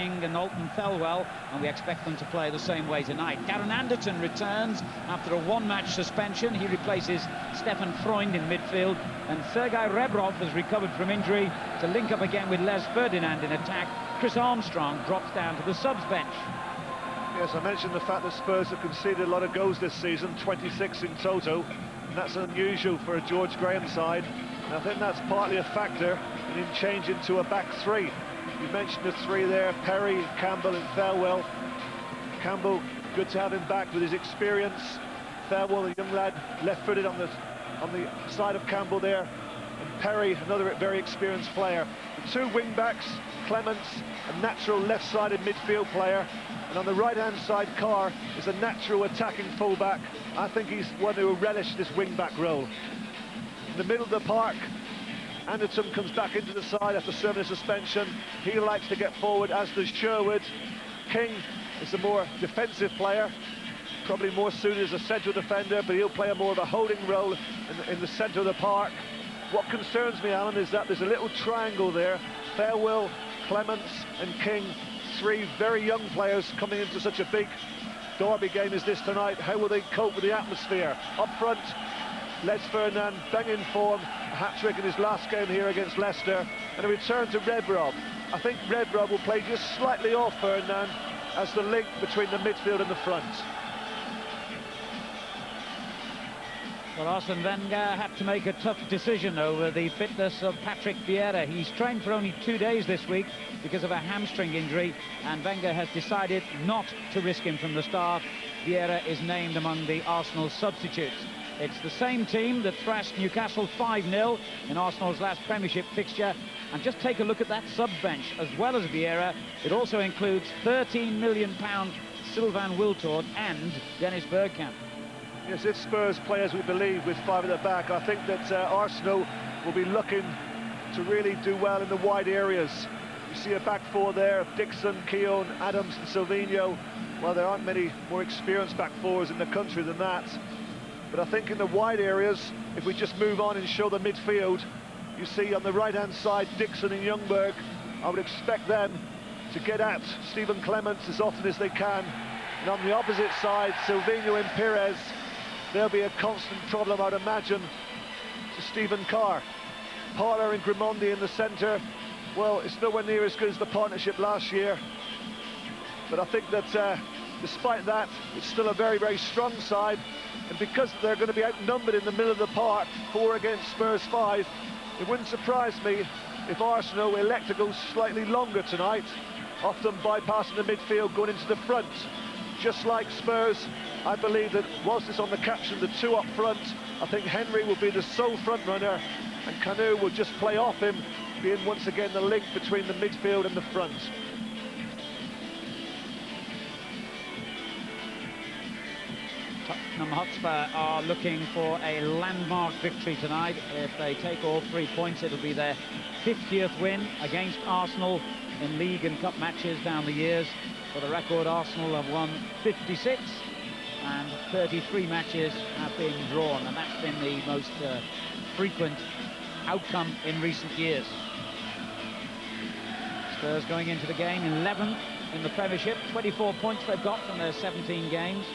And Alton Thelwell, and we expect them to play the same way tonight. Darren Anderton returns after a one-match suspension. He replaces Stefan Freund in midfield, and Sergei Rebrov has recovered from injury to link up again with Les Ferdinand in attack. Chris Armstrong drops down to the subs bench. Yes, I mentioned the fact that Spurs have conceded a lot of goals this season, 26 in total, and that's unusual for a George Graham side. And I think that's partly a factor in him changing to a back three. You mentioned the three there, Perry, Campbell and Thelwell. Campbell, good to have him back with his experience. Thelwell, the young lad, left-footed on the side of Campbell there. And Perry, another very experienced player. The two wing-backs, Clements, a natural left-sided midfield player. And on the right-hand side, Carr is a natural attacking full-back. I think he's one who will relish this wing-back role. In the middle of the park, Anderton comes back into the side after serving a suspension. He likes to get forward, as does Sherwood. King is a more defensive player, probably more suited as a central defender, but he'll play more of a holding role in the centre of the park. What concerns me, Alan, is that there's a little triangle there. Thelwell, Clements and King, three very young players coming into such a big derby game as this tonight. How will they cope with the atmosphere? Up front, Les Ferdinand, banging form, a hat-trick in his last game here against Leicester, and a return to Rebrov. I think Rebrov will play just slightly off Ferdinand as the link between the midfield and the front. Well, Arsene Wenger had to make a tough decision over the fitness of Patrick Vieira. He's trained for only 2 days this week because of a hamstring injury, and Wenger has decided not to risk him from the start. Vieira is named among the Arsenal substitutes. It's the same team that thrashed Newcastle 5-0 in Arsenal's last Premiership fixture. And just take a look at that sub-bench. As well as Vieira, it also includes £13 million Sylvain Wiltord and Dennis Bergkamp. Yes, if Spurs play as we believe with five at the back, I think that Arsenal will be looking to really do well in the wide areas. You see a back four there of Dixon, Keown, Adams and Silvino. Well, there aren't many more experienced back fours in the country than that. But I think in the wide areas, if we just move on and show the midfield, you see on the right-hand side, Dixon and Ljungberg. I would expect them to get at Stephen Clements as often as they can. And on the opposite side, Silvino and Perez, there'll be a constant problem, I'd imagine, to Stephen Carr. Parler and Grimondi in the centre. Well, it's nowhere near as good as the partnership last year. But I think that despite that, it's still a very, very strong side. And because they're going to be outnumbered in the middle of the park, 4 against Spurs 5, it wouldn't surprise me if Arsenal elect to go slightly longer tonight, often bypassing the midfield, going into the front. Just like Spurs, I believe that whilst it's on the caption, the two up front, I think Henry will be the sole front runner, and Kanu will just play off him, being once again the link between the midfield and the front. Tottenham Hotspur are looking for a landmark victory tonight. If they take all 3 points, it'll be their 50th win against Arsenal in league and cup matches down the years. For the record, Arsenal have won 56 and 33 matches have been drawn, and that's been the most frequent outcome in recent years. Spurs going into the game 11th in the Premiership, 24 points they've got from their 17 games.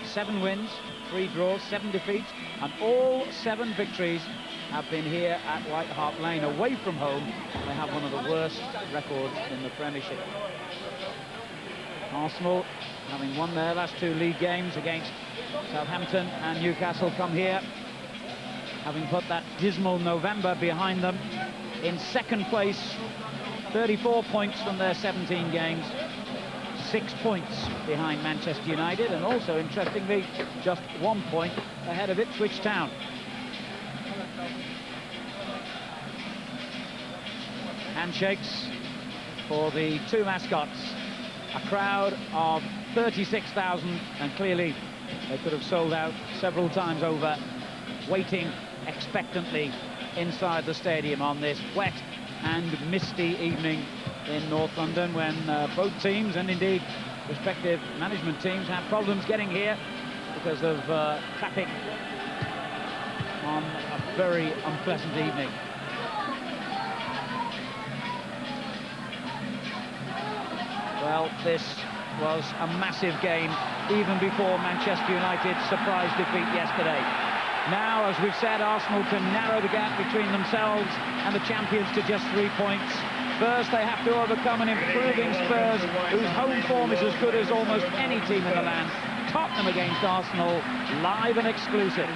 7 wins, 3 draws, 7 defeats, and all 7 victories have been here at White Hart Lane. Away from home, they have one of the worst records in the Premiership. Arsenal, having won their last 2 league games against Southampton and Newcastle, come here, having put that dismal November behind them, in second place, 34 points from their 17 games. 6 points behind Manchester United, and also, interestingly, just 1 point ahead of Ipswich Town. Handshakes for the 2 mascots. A crowd of 36,000, and clearly they could have sold out several times over, waiting expectantly inside the stadium on this wet and misty evening in North London, when both teams and indeed respective management teams have problems getting here because of traffic on a very unpleasant evening. Well, this was a massive game, even before Manchester United's surprise defeat yesterday. Now, as we've said, Arsenal can narrow the gap between themselves and the champions to just 3 points. First, they have to overcome an improving Spurs, whose home form is as good as almost any team in the land. Tottenham against Arsenal, live and exclusive.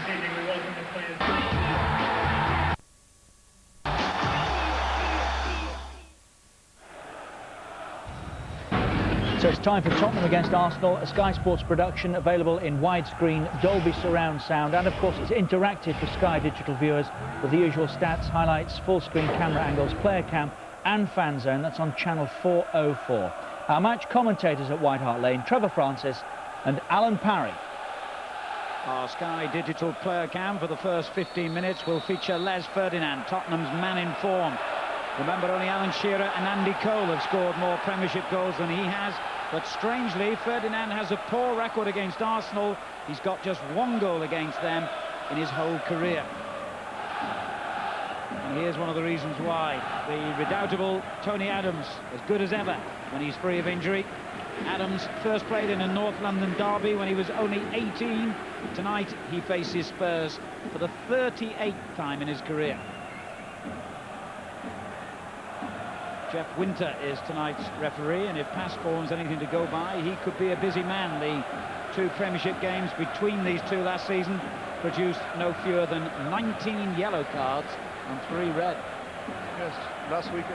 So it's time for Tottenham against Arsenal, a Sky Sports production available in widescreen Dolby surround sound, and of course it's interactive for Sky digital viewers with the usual stats, highlights, full screen camera angles, player cam and fan zone. That's on channel 404. Our match commentators at White Hart Lane, Trevor Francis and Alan Parry. Our Sky digital player cam for the first 15 minutes will feature Les Ferdinand, Tottenham's man in form. Remember, only Alan Shearer and Andy Cole have scored more Premiership goals than he has. But strangely, Ferdinand has a poor record against Arsenal. He's got just 1 goal against them in his whole career. And here's one of the reasons why. The redoubtable Tony Adams, as good as ever when he's free of injury. Adams first played in a North London derby when he was only 18. Tonight, he faces Spurs for the 38th time in his career. Jeff Winter is tonight's referee, and if past form's anything to go by, he could be a busy man. The 2 Premiership games between these two last season produced no fewer than 19 yellow cards and 3 red. Yes, last week,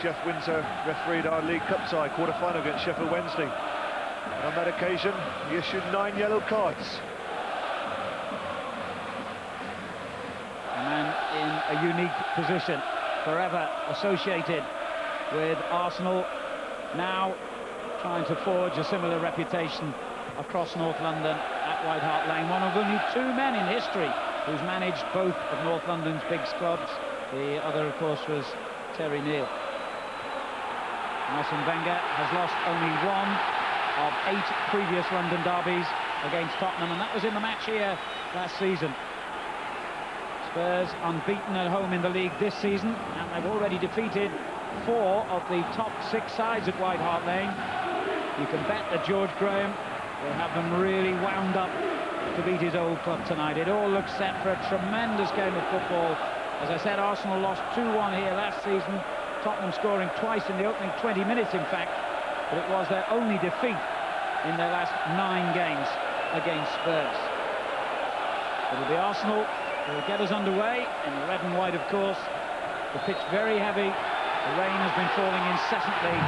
Jeff Winter refereed our League Cup side quarter-final against Sheffield Wednesday. And on that occasion, he issued 9 yellow cards. A man in a unique position, forever associated with Arsenal, now trying to forge a similar reputation across North London at White Hart Lane. One of only 2 men in history who's managed both of North London's big clubs. The other, of course, was Terry Neal. Arsene Wenger has lost only 1 of 8 previous London derbies against Tottenham, and that was in the match here last season. Spurs unbeaten at home in the league this season, and they've already defeated 4 of the top 6 sides at White Hart Lane. You can bet that George Graham will have them really wound up to beat his old club tonight. It all looks set for a tremendous game of football. As I said, Arsenal lost 2-1 here last season, Tottenham scoring twice in the opening 20 minutes, in fact, but it was their only defeat in their last 9 games against Spurs. It'll be Arsenal who will get us underway in the red and white, of course. The pitch very heavy. The rain has been falling incessantly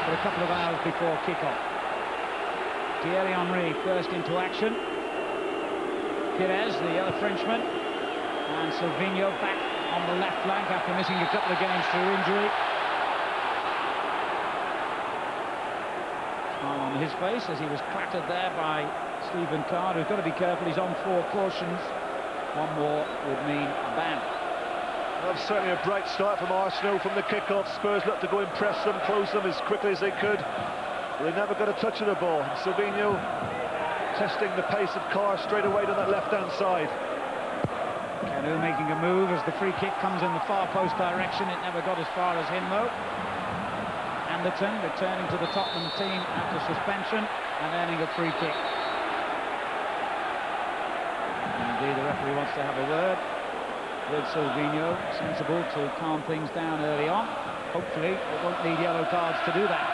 for a couple of hours before kick-off. Thierry Henry first into action. Pires, the other Frenchman, and Silvinho back on the left flank after missing a couple of games through injury. Smile on his face as he was clattered there by Stephen Carr, who's got to be careful. He's on 4 cautions. 1 more would mean a ban. Well, certainly a bright start from Arsenal from the kick-off. Spurs looked to go and press them, close them as quickly as they could. But they never got a touch of the ball. And Silvinho testing the pace of Carr straight away to that left-hand side. Canu making a move as the free kick comes in the far post direction. It never got as far as him, though. Anderton returning to the Tottenham team after suspension and earning a free kick. Indeed, the referee wants to have a word with Silvinho. Sensible to calm things down early on. Hopefully, it won't need yellow cards to do that.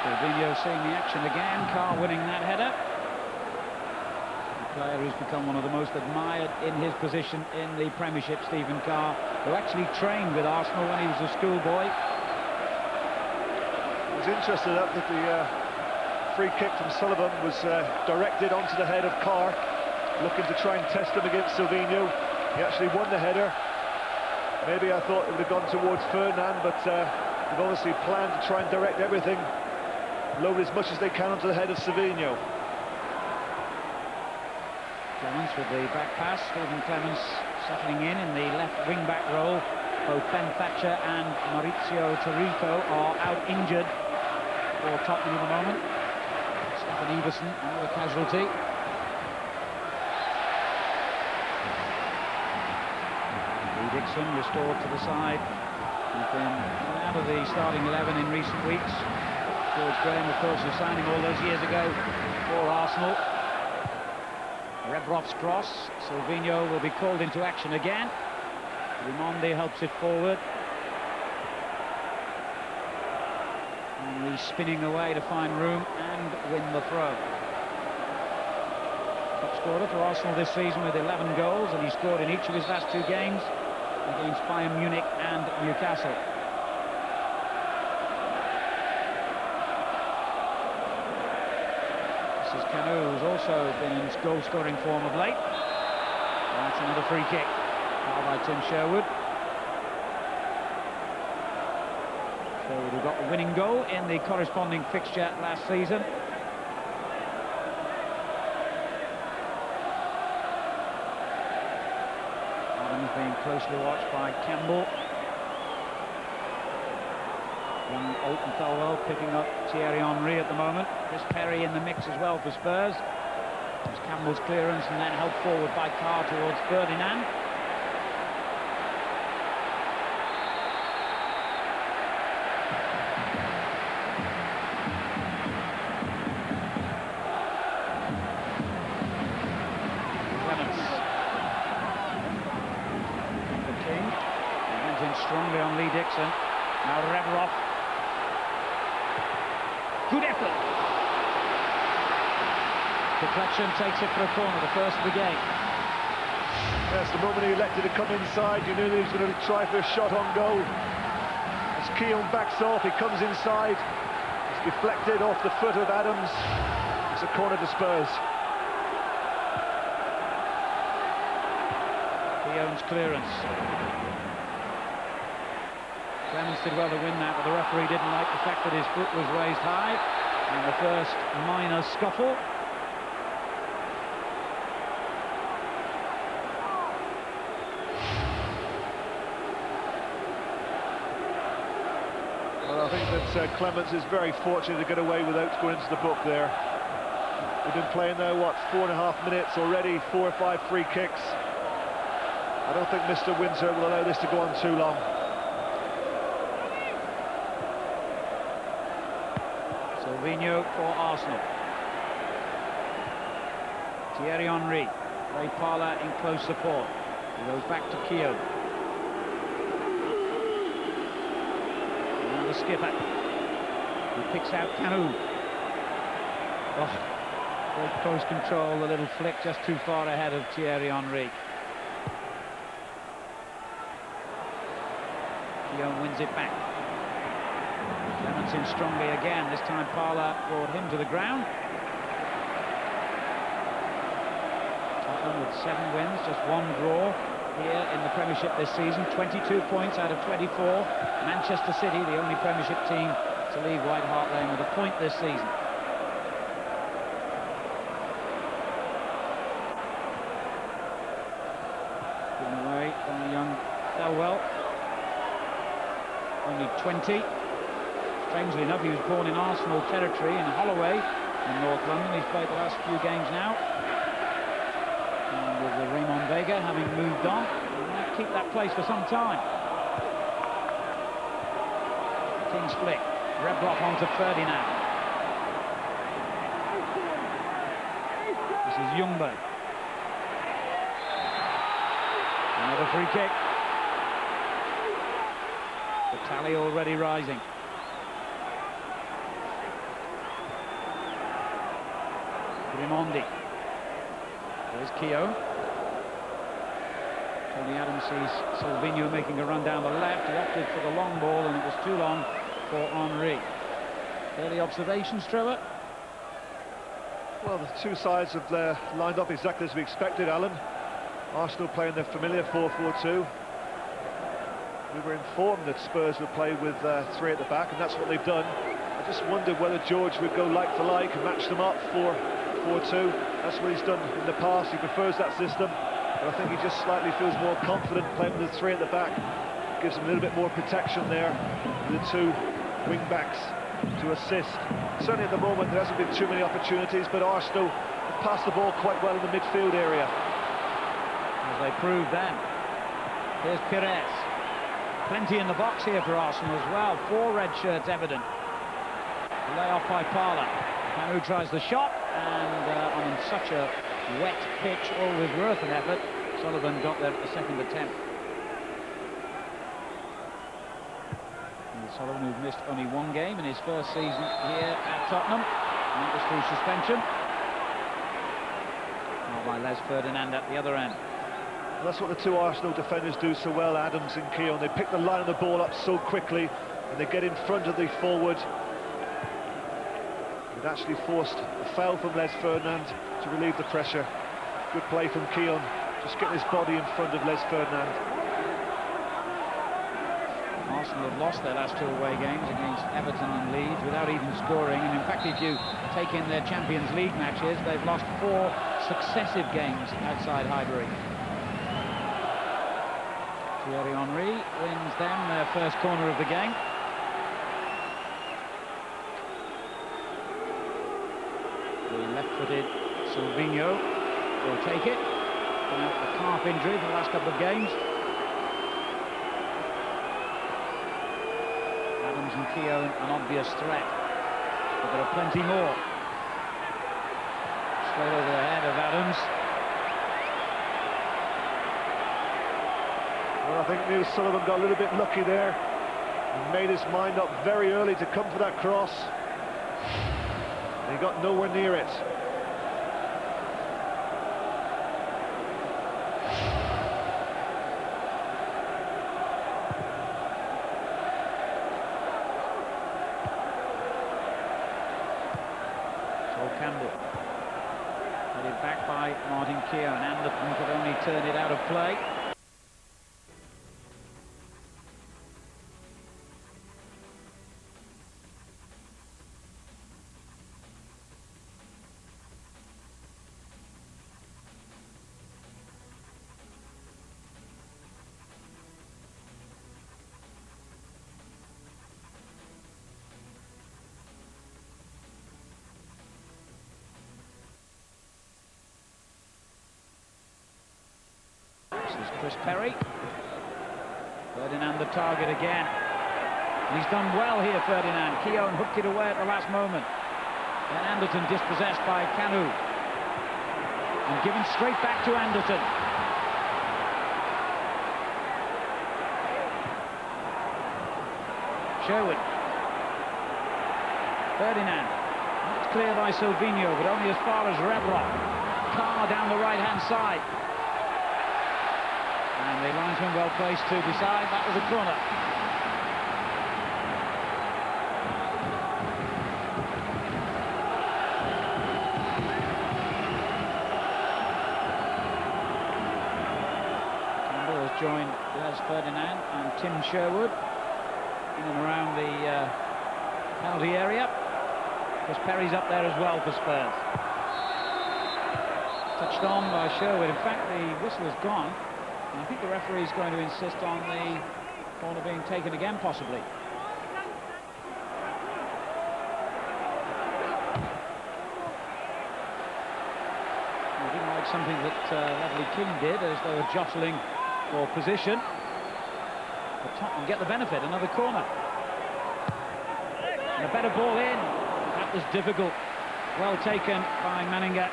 Silvinho seeing the action again. Carr winning that header. The player who's become one of the most admired in his position in the Premiership, Stephen Carr, who actually trained with Arsenal when he was a schoolboy. I was interested that the free kick from Sullivan was directed onto the head of Carr, looking to try and test him against Silvinho. He actually won the header. Maybe I thought it would have gone towards Ferdinand, but they've obviously planned to try and direct everything, load as much as they can onto the head of Silvinho. Clemens with the back pass. Stephen Clemens settling in the left wing-back role. Both Ben Thatcher and Maurizio Taricco are out injured for Tottenham at the moment. Stefan Everson, another casualty. Eriksson restored to the side. He's been out of the starting 11 in recent weeks. George Graham, of course, was signing all those years ago for Arsenal. Rebrov's cross. Silvino will be called into action again. Rimondi helps it forward. Henry spinning away to find room and win the throw. Top scorer for Arsenal this season with 11 goals, and he scored in each of his last 2 games against Bayern Munich and Newcastle. This is Canu, who's also been in goal-scoring form of late. That's another free kick. Foul by Tim Sherwood. Sherwood, who got the winning goal in the corresponding fixture last season. Being closely watched by Campbell. Young Alton Thelwell picking up Thierry Henry at the moment. Chris Perry in the mix as well for Spurs. There's Campbell's clearance and then helped forward by Carr towards Ferdinand. Strongly on Lee Dixon. Now Rebrov. Good effort. Deflection takes it for a corner, the first of the game. Yes, the moment he elected to come inside, you knew he was going to try for a shot on goal. As Keown backs off, he comes inside. It's deflected off the foot of Adams. It's a corner to Spurs. Keown's clearance. Clemens did well to win that, but the referee didn't like the fact that his foot was raised high. And the first minor scuffle. Well, I think that Clemens is very fortunate to get away without going into the book there. We've been playing now, what, 4.5 minutes already, 4 or 5 free kicks. I don't think Mr. Windsor will allow this to go on too long. Silvino for Arsenal. Thierry Henry. Ray Parlour in close support. He goes back to Keown. And the skipper. He picks out Canu. Oh, great close control, the little flick just too far ahead of Thierry Henry. Keown wins it back. Clemens in strongly again. This time Parlour brought him to the ground. Tottenham with 7 wins, just 1 draw here in the Premiership this season. 22 points out of 24. Manchester City, the only Premiership team to leave White Hart Lane with a point this season. Given away by young Thelwell. Only 20. Strangely enough, he was born in Arsenal territory in Holloway in North London. He's played the last few games now. And with Raymond Vega having moved on, he might keep that place for some time. King's flick. Rebrov onto Ferdinand. This is Ljungberg. Another free kick. The tally already rising. Rimondi. There's Keown. Tony Adams sees Silvino making a run down the left. He opted for the long ball and it was too long for Henry. Early observations, Trevor? Well, the two sides have lined up exactly as we expected, Alan. Arsenal playing their familiar 4-4-2. We were informed that Spurs would play with 3 at the back, and that's what they've done. I just wondered whether George would go like for like and match them up 4-4-2. That's what he's done in the past. He prefers that system, but I think he just slightly feels more confident playing with the 3 at the back. Gives him a little bit more protection there, the 2 wing backs to assist. Certainly at the moment there hasn't been too many opportunities, but Arsenal have passed the ball quite well in the midfield area. As they proved then. Here's Pires. Plenty in the box here for Arsenal as well. 4 red shirts evident. Lay off by Parla. Kanu tries the shot, and on such a wet pitch, always worth an effort. Sullivan got there at the second attempt. And Sullivan, who's missed only 1 game in his first season here at Tottenham, and that was through suspension. Now by Les Ferdinand at the other end. That's what the 2 Arsenal defenders do so well, Adams and Keown. They pick the line of the ball up so quickly, and they get in front of the forward. It actually forced a foul from Les Ferdinand to relieve the pressure. Good play from Keown, just getting his body in front of Les Ferdinand. Arsenal have lost their last 2 away games against Everton and Leeds without even scoring, and in fact if you take in their Champions League matches, they've lost 4 successive games outside Highbury. Thierry Henry wins them their first corner of the game. The left-footed Silvinho will take it. A calf injury for the last couple of games. Adams and Keown an obvious threat, but there are plenty more. Straight over the head of Adams. Well, I think Neil Sullivan got a little bit lucky there. He made his mind up very early to come for that cross. And he got nowhere near it. Campbell. Headed back by Martin Keown. Anderton could only turn it out of play. This is Chris Perry. Ferdinand the target again. And he's done well here, Ferdinand. Keown hooked it away at the last moment. Then Anderton dispossessed by Kanu. And given straight back to Anderton. Sherwood. Ferdinand. Not clear by Silvinho, but only as far as Rebrov. Carr down the right-hand side. And the linesman well placed to decide that was a corner. Campbell has joined Les Ferdinand and Tim Sherwood in and around the penalty area. Chris Perry's up there as well for Spurs. Touched on by Sherwood. In fact, the whistle is gone. And I think the referee is going to insist on the corner being taken again, possibly. I didn't like something that Ledley King did as they were jostling for position. But Tottenham get the benefit, another corner. And a better ball in. That was difficult. Well taken by Manninga.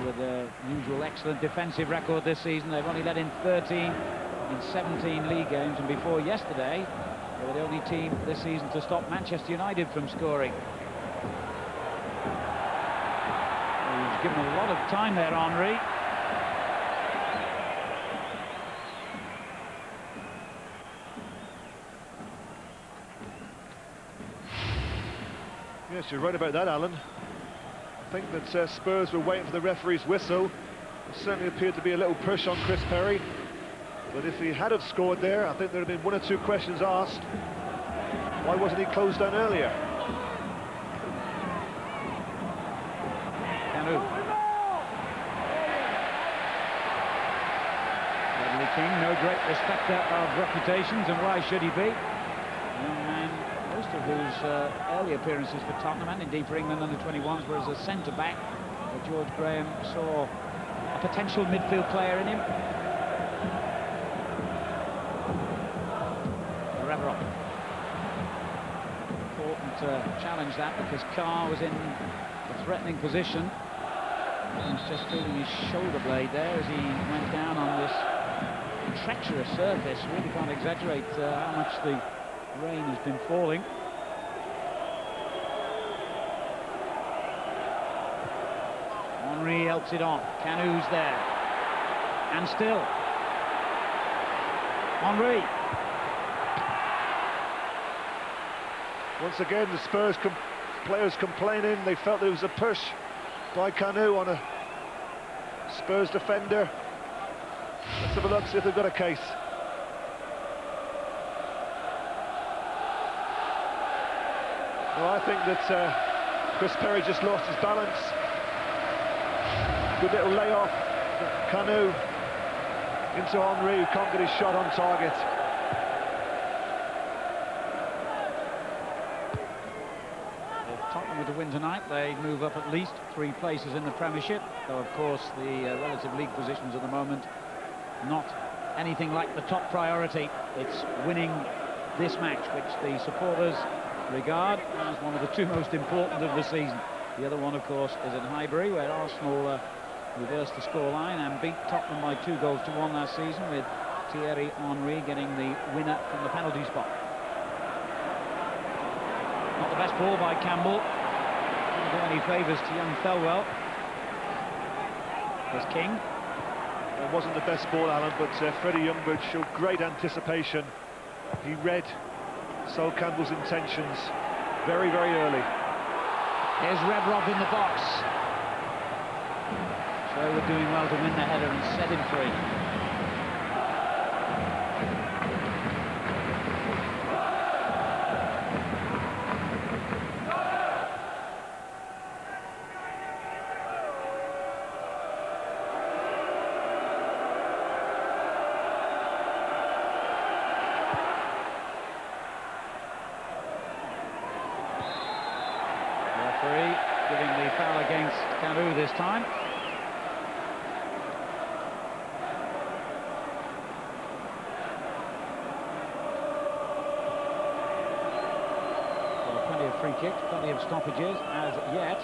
With their usual excellent defensive record this season, they've only let in 13 in 17 league games, and before yesterday they were the only team this season to stop Manchester United from scoring. He's given a lot of time there, Henry. Yes, you're right about that, Alan. I think that Spurs were waiting for the referee's whistle. There certainly appeared to be a little push on Chris Perry. But if he had have scored there, I think there would have been 1 or 2 questions asked. Why wasn't he closed down earlier? Kanu. Ledley King, no great respecter of reputations, and why should he be? The young man most of his early appearances for Tottenham and indeed for England under-21s were as a centre-back. George Graham saw a potential midfield player in him. Important to challenge that because Carr was in a threatening position. He's just feeling his shoulder blade there as he went down on this treacherous surface. Really can't exaggerate how much the rain has been falling. Henry helps it on. Canu's there. And still. Henry. Once again, the Spurs players complaining. They felt there was a push by Canu on a Spurs defender. Let's have a look, see if they've got a case. Well, I think that Chris Perry just lost his balance. Good little layoff. Canu into Henry, who can't get his shot on target. Tottenham with the win tonight, they move up at least 3 places in the Premiership, though of course the relative league positions at the moment not anything like the top priority. It's winning this match, which the supporters regard as one of the 2 most important of the season. The other one, of course, is at Highbury, where Arsenal reversed the scoreline and beat Tottenham by 2-1 last season, with Thierry Henry getting the winner from the penalty spot. Not the best ball by Campbell. Didn't do any favours to young Thelwell. There's King. It wasn't the best ball, Alan, but Freddie Ljungberg showed great anticipation. He read Sol Campbell's intentions very, very early. Here's Rebrov in the box. Sherwood doing well to win the header and set him free. Giving the foul against Canu this time. Well, plenty of free kicks, plenty of stoppages as yet.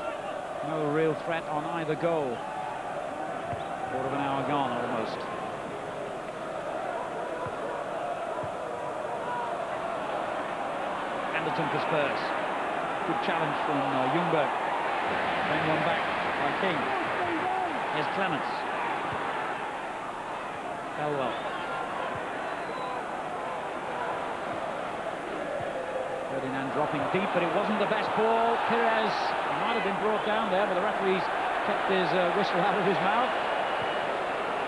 No real threat on either goal. Quarter of an hour gone almost. Anderton for Spurs. Good challenge from Ljungberg. Then one back by King. Here's Clements. Thelwell. Ferdinand dropping deep, but it wasn't the best ball. Pires might have been brought down there, but the referee's kept his whistle out of his mouth.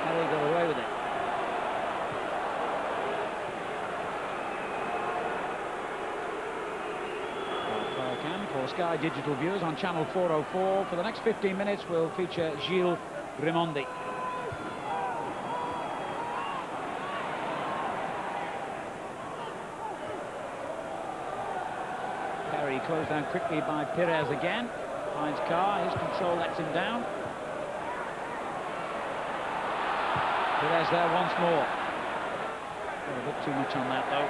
And he got away with it. For Sky Digital viewers on channel 404. For the next 15 minutes we'll feature Gilles Raimondi. Perry closed down quickly by Pires again. Finds Carr, his control lets him down. Pires there once more. Got a bit too much on that though.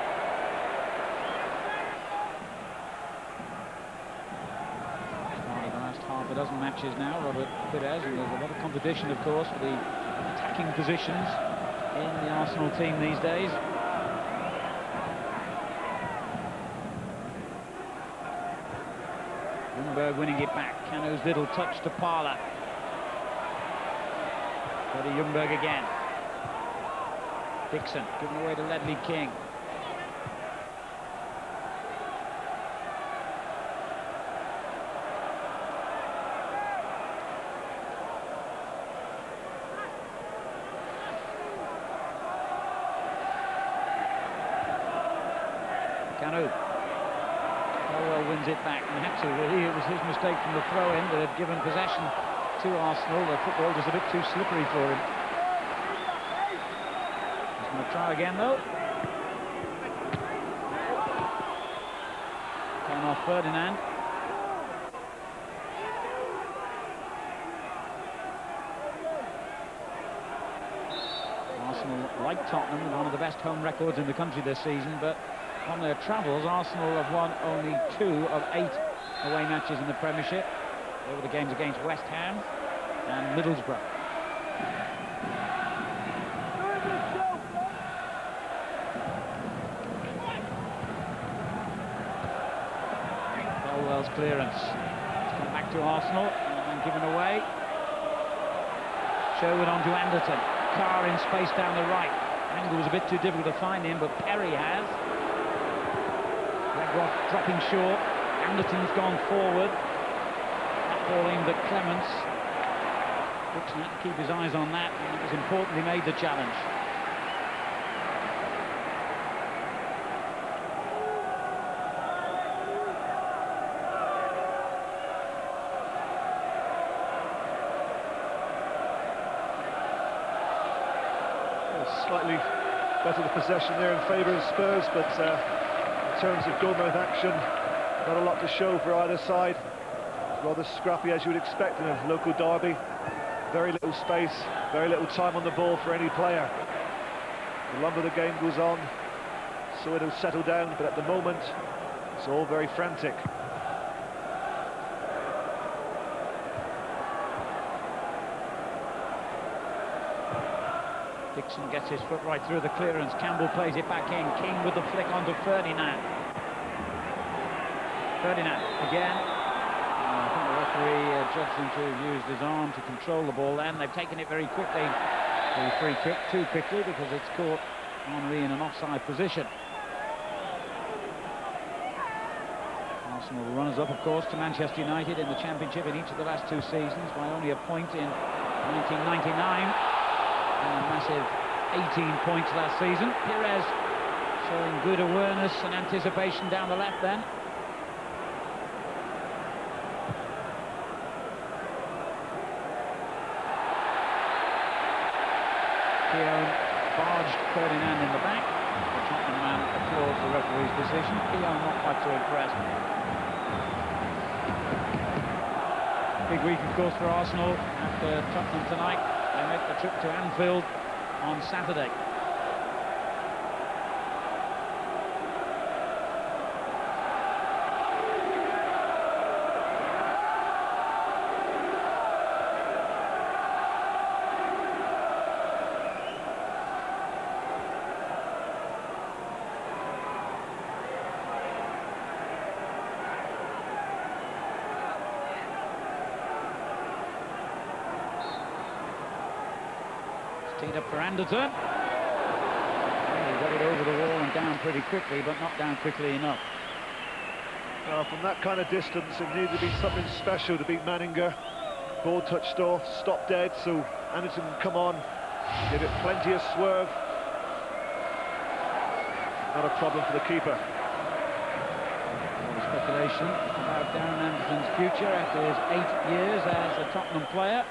Half a dozen matches now, Robert Pires, and there's a lot of competition, of course, for the attacking positions in the Arsenal team these days. Ljungberg winning it back. Canu's little touch to Parler. Freddie Ljungberg again. Dixon giving away to Ledley King. Canu. Thelwell wins it back, and actually it was his mistake from the throw-in that had given possession to Arsenal. The football just a bit too slippery for him. He's going to try again though. Ferdinand. Arsenal, like Tottenham, with one of the best home records in the country this season, but on their travels, Arsenal have won only 2 of 8 away matches in the Premiership. They were the games against West Ham and Middlesbrough. Colwell's clearance. It's come back to Arsenal and given away. Sherwood on to Anderton. Carr in space down the right. Angle was a bit too difficult to find him, but Perry has. Redrock dropping short. Anderton's gone forward. That ball aimed at Clements. Dixon had to keep his eyes on that, and it was important he made the challenge. Slightly better the possession there in favour of Spurs, but in terms of goal-mouth action, not a lot to show for either side. Rather scrappy, as you would expect in a local derby. Very little space, very little time on the ball for any player. The longer the game goes on, so it'll settle down, but at the moment, it's all very frantic. Dixon gets his foot right through the clearance. Campbell plays it back in. King with the flick onto Ferdinand. Ferdinand again. I think the referee judged him to have used his arm to control the ball then. They've taken it very quickly. The free kick too quickly because it's caught Henry in an offside position. Arsenal runners-up, of course, to Manchester United in the Championship in each of the last 2 seasons by only a point in 1999. And a massive 18 points last season. Perez showing good awareness and anticipation down the left then. Keown barged Ferdinand in the back. The Tottenham man applauds the referee's decision. Keown not quite so impressed. Big week, of course, for Arsenal after Tottenham tonight. They make the trip to Anfield on Saturday. Teed up for Anderton. He got it over the wall and down pretty quickly, but not down quickly enough. From that kind of distance, it needed to be something special to beat Manninger. Ball touched off, stopped dead, so Anderton can come on, give it plenty of swerve. Not a problem for the keeper. Speculation about Darren Anderton's future after his 8 years as a Tottenham player.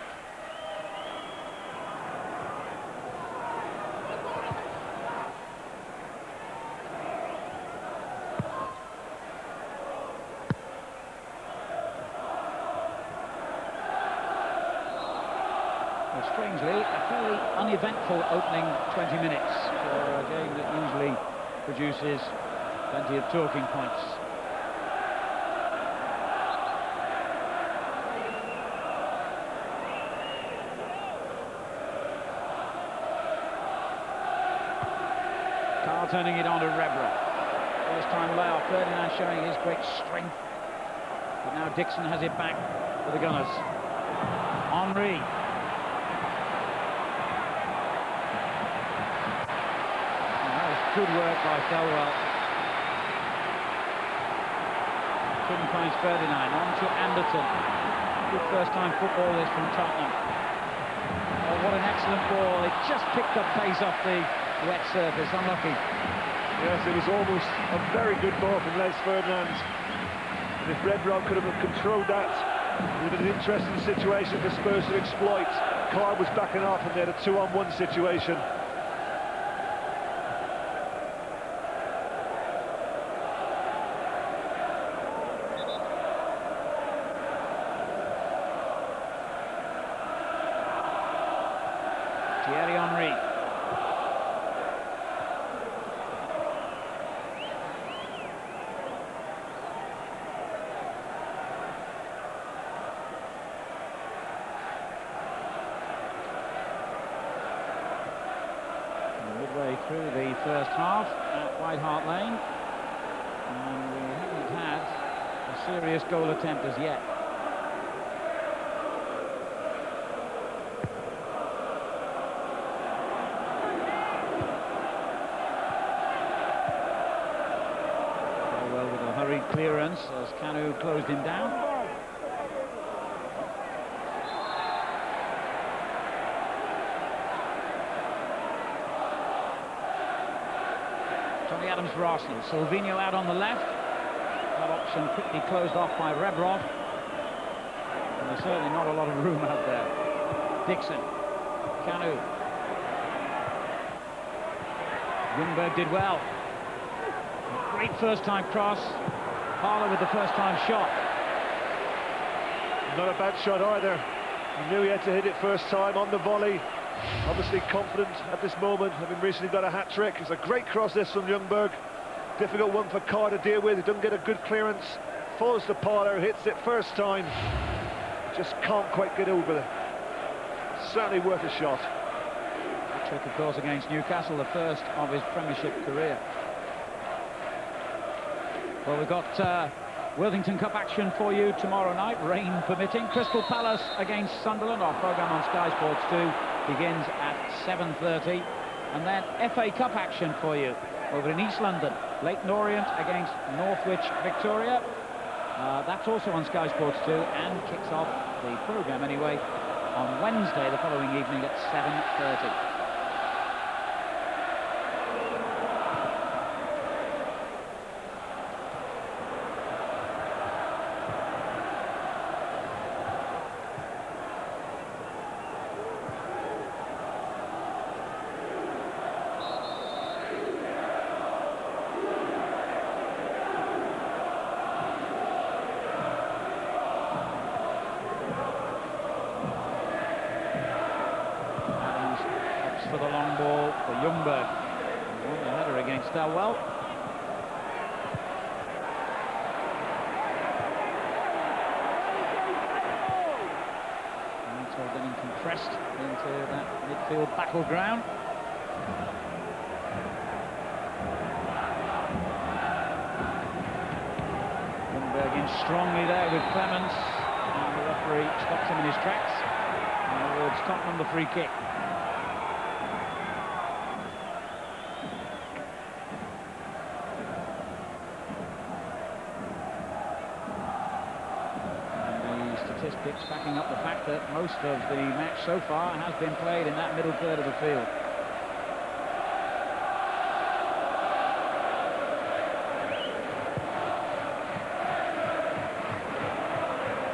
Strangely, a fairly uneventful opening 20 minutes for a game that usually produces plenty of talking points. Carr turning it on to Rebra. First time layoff, Ferdinand showing his great strength. But now Dixon has it back for the Gunners. Henry. Good work by Colwell. Couldn't find Ferdinand. On to Anderton. Good first-time football this from Tottenham. Oh, what an excellent ball. It just picked up pace off the wet surface. Unlucky. Yes, it was almost a very good ball from Les Ferdinand. And if Redrock could have controlled that, it would have been an interesting situation for Spurs to exploit. Carr was backing off and they had a 2-on-1 situation. serious goal attempt as yet. Well, with a hurried clearance as Kanu closed him down. Johnny Adams for Arsenal. Silvino out on the left. That option quickly closed off by Rebrov. And there's certainly not a lot of room out there. Dixon. Kanu. Ljungberg did well. Great first-time cross. Parler with the first-time shot. Not a bad shot either. He knew he had to hit it first time on the volley. Obviously confident at this moment, having recently got a hat-trick. It's a great cross this from Ljungberg. Difficult one for Carr to deal with. He doesn't get a good clearance. Falls to Parler, hits it first time. Just can't quite get over it. Certainly worth a shot. Hat-trick, of course, against Newcastle, the first of his Premiership career. Well, we've got Worthington Cup action for you tomorrow night, rain permitting. Crystal Palace against Sunderland. Our programme on Sky Sports 2 begins at 7:30. And then FA Cup action for you over in East London. Leyton Orient against Northwich Victoria. That's also on Sky Sports 2 and kicks off the programme anyway on Wednesday, the following evening at 7:30. For the long ball for Ljungberg. Won the header against Stalwell. And so getting compressed into that midfield battleground. Ljungberg in strongly there with Clements, and the referee stops him in his tracks. And towards Tottenham, the free kick. Statistics backing up the fact that most of the match so far has been played in that middle third of the field.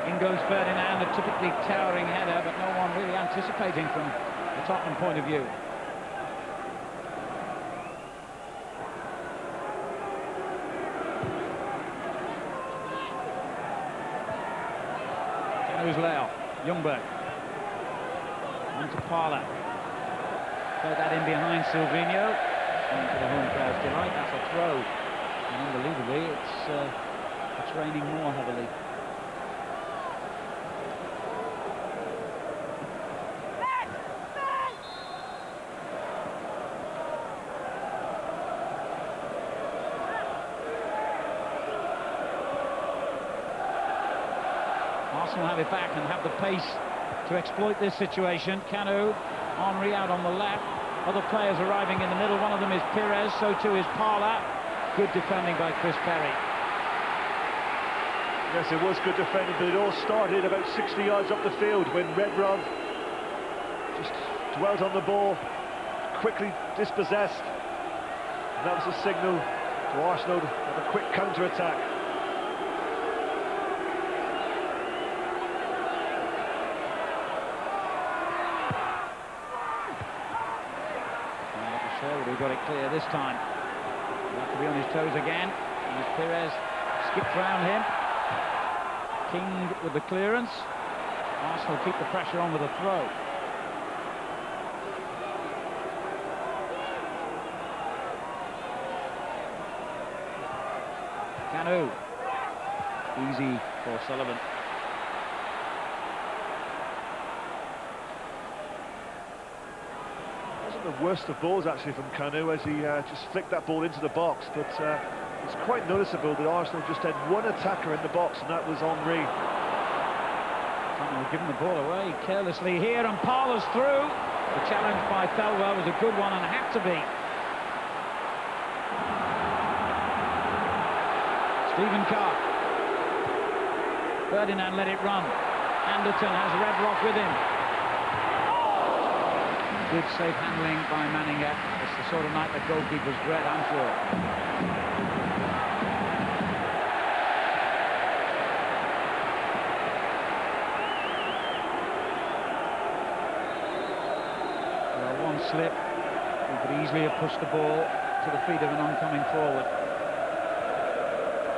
In goes Ferdinand, a typically towering header, but no one really anticipating from the Tottenham point of view. Leo, Ljungberg, on to Parler, played that in behind Silvino, into the home crowd's delight. That's a throw, and unbelievably it's raining more heavily. Arsenal have it back and have the pace to exploit this situation. Kanu, Henry out on the left. Other players arriving in the middle. One of them is Pires, so too is Parler. Good defending by Chris Perry. Yes, it was good defending, but it all started about 60 yards up the field when Rebrov just dwelt on the ball, quickly dispossessed. And that was a signal to Arsenal of a quick counter-attack. We've got it clear this time. He'll have to be on his toes again. As Pires skipped round him. King with the clearance. Arsenal keep the pressure on with a throw. Kanu. Easy for Sullivan. The worst of balls actually from Kanu as he just flicked that ball into the box, but It's quite noticeable that Arsenal just had one attacker in the box, and that was Henry. Tottenham were giving the ball away carelessly here, and Parler's through. The challenge by Thelwell was a good one and had to be. Stephen Carr. Ferdinand let it run. Anderton has Redrock with him. Good safe handling by Manninger. It's the sort of night that goalkeepers dread, I'm sure. Well, one slip. He could easily have pushed the ball to the feet of an oncoming forward.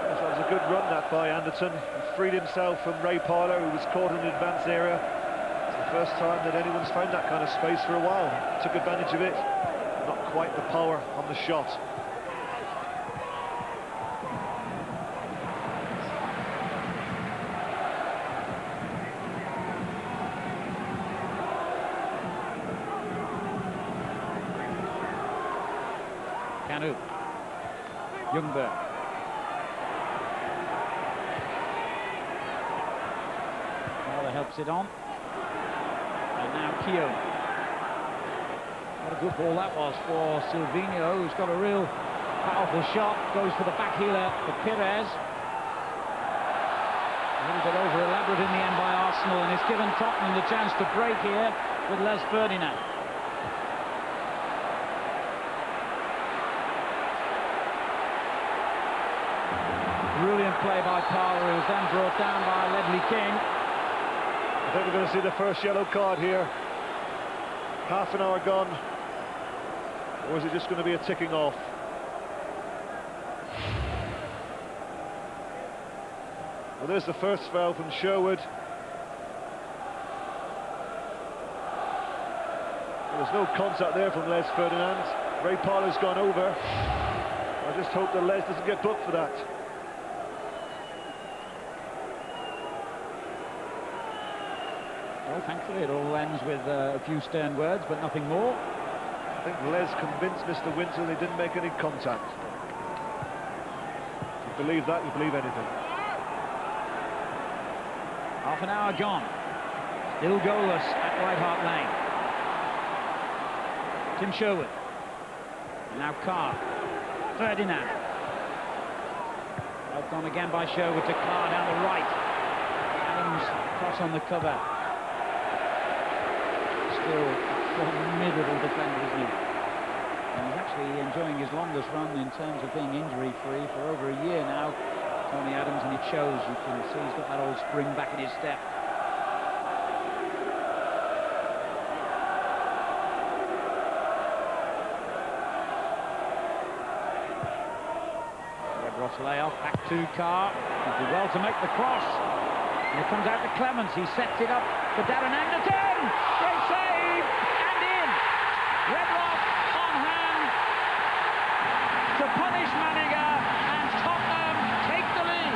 That was a good run that by Anderton. He freed himself from Ray Parler, who was caught in the advanced area. It's the first time that anyone's found that kind of space for a while. Took advantage of it. Not quite the power on the shot. Canu. Ljungberg. Helps it on, and now Keown. What a good ball that was for Silvinho, who's got a real powerful shot, goes for the back heeler for Pires. A little bit over elaborate in the end by Arsenal, and it's given Tottenham the chance to break here with Les Ferdinand. Brilliant play by Parler, who was then brought down by Ledley King. I think we're going to see the first yellow card here. Half an hour gone. Or is it just going to be a ticking off? Well, there's the first foul from Sherwood. There's no contact there from Les Ferdinand. Ray Parler's gone over. I just hope that Les doesn't get booked for that. Well, thankfully it all ends with a few stern words, but nothing more. I think Les convinced Mr. Winter they didn't make any contact. If you believe that, you believe anything. Half an hour gone. Still goalless at White Hart Lane. Tim Sherwood. And now Carr. Ferdinand. Helped on again by Sherwood to Carr down the right. Adams cross on the cover. Still a formidable defender, isn't he? And he's actually enjoying his longest run in terms of being injury-free for over a year now, Tony Adams, and it shows. You can see he's got that old spring back in his step. Redroth's layoff, back to Carr. He'll do well to make the cross. And it comes out to Clements. He sets it up for Darren Anderton. Great save, and in. Redroth on hand to punish Manninger, and Tottenham take the lead.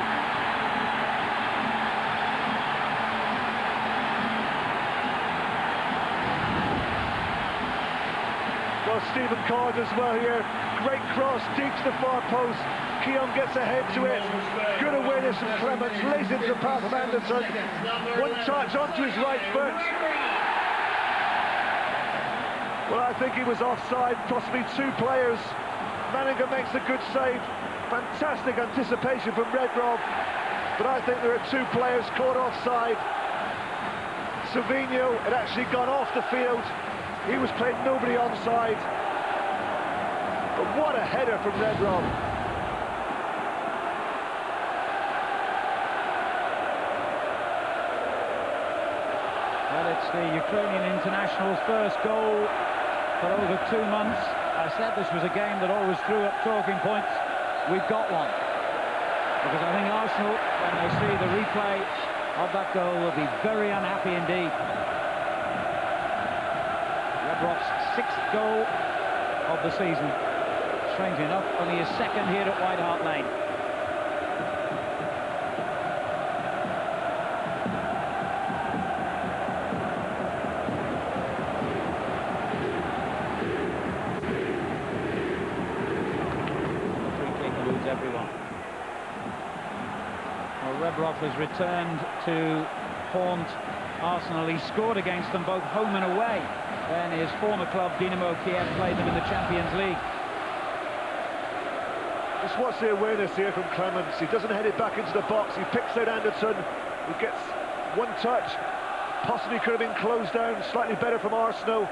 Well, Stephen Carr does well here. Great cross, deep to the far post. Keown gets ahead to it. Good awareness from Clements, lays into the path of Anderson. One touch onto his right foot. Well, I think he was offside, possibly two players. Manninger makes a good save. Fantastic anticipation from Redroth. But I think there are two players caught offside. Silvinho had actually gone off the field. He was playing nobody onside. But what a header from Redroth. Well, it's the Ukrainian international's first goal for over 2 months. I said this was a game that always threw up talking points. We've got one. Because I think Arsenal, when they see the replay of that goal, will be very unhappy indeed. Redroth's 6th goal of the season. Strangely enough, only his 2nd here at White Hart Lane. Everywhere. 2-1. Well, Rebrov has returned to haunt Arsenal. He scored against them both home and away when his former club Dynamo Kiev played them in the Champions League. Just watch the awareness here from Clemens. He doesn't head it back into the box. He picks out Anderson, who gets one touch. Possibly could have been closed down slightly better from Arsenal.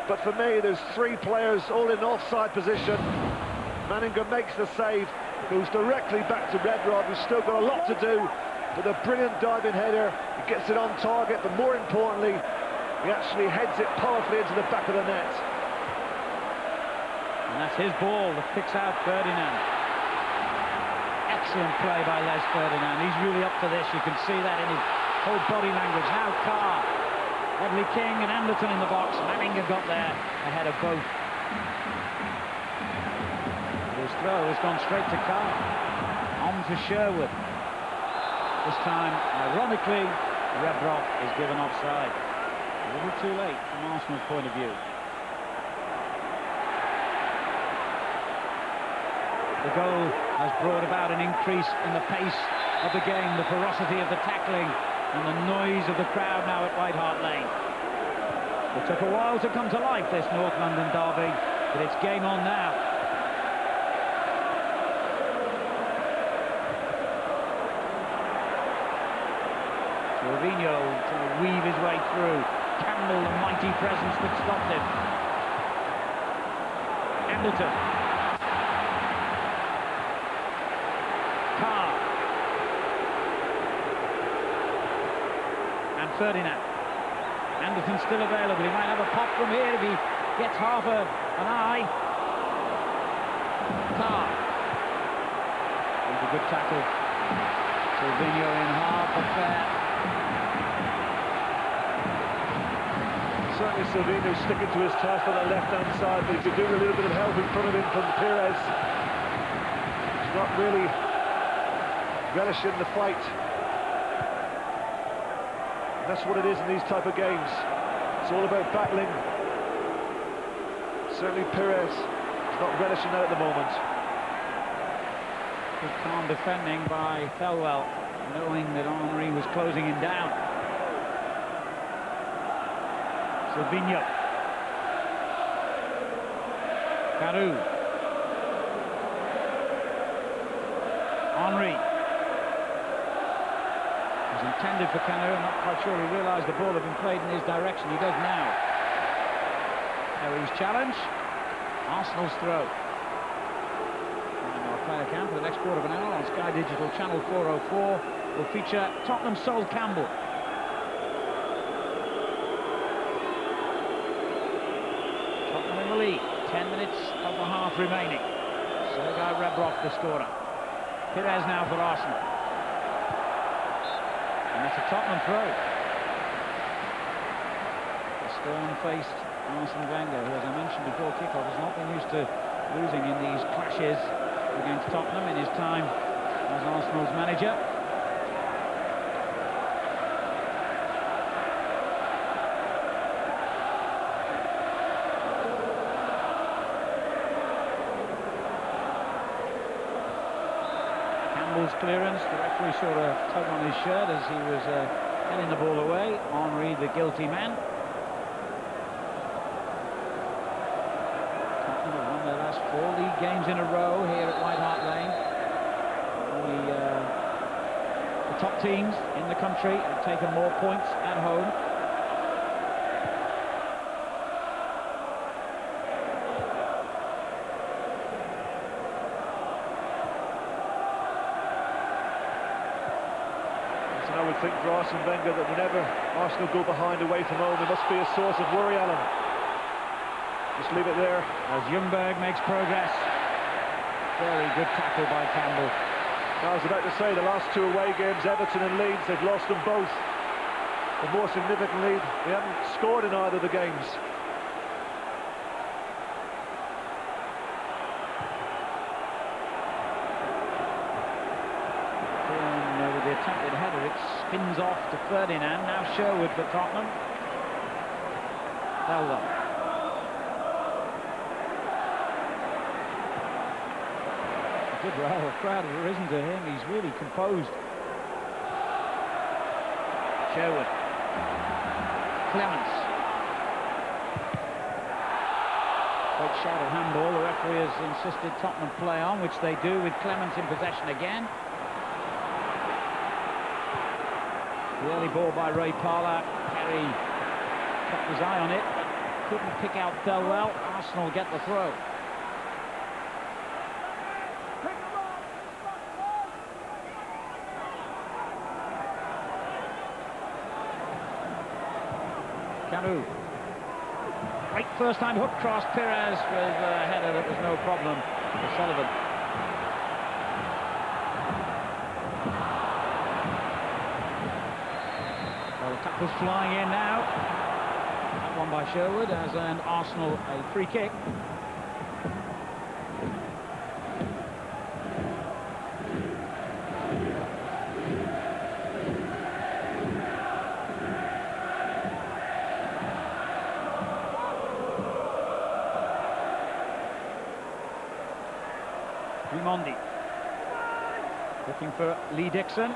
But for me, there's three players all in offside position. Manninger makes the save, goes directly back to Rebrov, who's still got a lot to do. With a brilliant diving header, he gets it on target, but more importantly, he actually heads it powerfully into the back of the net. And that's his ball that picks out Ferdinand. Excellent play by Les Ferdinand. He's really up to this. You can see that in his whole body language. Now Carr, Ledley King and Anderton in the box. Manninger got there ahead of both. His throw has gone straight to Carr. On to Sherwood. This time, ironically, Rebrov is given offside. A little too late from Arsenal's point of view. The goal has brought about an increase in the pace of the game, the ferocity of the tackling, and the noise of the crowd now at White Hart Lane. It took a while to come to life, this North London derby, but it's game on now. Jorginho trying to weave his way through. Campbell, the mighty presence that stopped him. Anderton. Carr. And Ferdinand. Anderton still available. He might have a pop from here if he gets half an eye. Carr. Here's a good tackle. Jorginho in hard but fair. Certainly Silvino sticking to his task on the left-hand side, but he could do a little bit of help in front of him from Perez. He's not really relishing the fight. And that's what it is in these type of games. It's all about battling. Certainly Perez is not relishing that at the moment. Good calm defending by Thelwell, knowing that Henry was closing him down. Silvino. Carew. Henry. It was intended for Carew. I'm not quite sure he realised the ball had been played in his direction. He does now. Harry's challenge. Arsenal's throw. And our player camp for the next quarter of an hour on Sky Digital Channel 404 will feature Tottenham Sol Campbell. Lead. 10 minutes of the half remaining. Sergei Rebrov, the scorer. Perez now for Arsenal. And it's a Tottenham throw. The stern-faced Arsene Wenger, who, as I mentioned before kickoff, has not been used to losing in these clashes against Tottenham in his time as Arsenal's manager. Clearance, the referee saw a tug on his shirt as he was heading the ball away. Henry, the guilty man. Tottenham have won their last 4 league games in a row here at White Hart Lane. The top teams in the country have taken more points at home. I would think for Arsene Wenger that whenever Arsenal go behind away from home, it must be a source of worry, Alan. Just leave it there. As Ljungberg makes progress. Very good tackle by Campbell. I was about to say, the last 2 away games, Everton and Leeds, they've lost them both. But more significantly, they haven't scored in either of the games. The attempted header, it spins off to Ferdinand. Now Sherwood for Tottenham. Thelwell. good crowd has risen to him. He's really composed. Sherwood. Clements. Great shout of handball. The referee has insisted Tottenham play on, which they do with Clements in possession again. The early ball by Ray Parlour. Kerry kept his eye on it, but couldn't pick out Thelwell. Arsenal get the throw. Canu. Great first time hook cross. Perez with a header that was no problem for Sullivan. Well, the tackle's flying in now. That one by Sherwood has earned Arsenal a free kick. Mondi looking for Lee Dixon.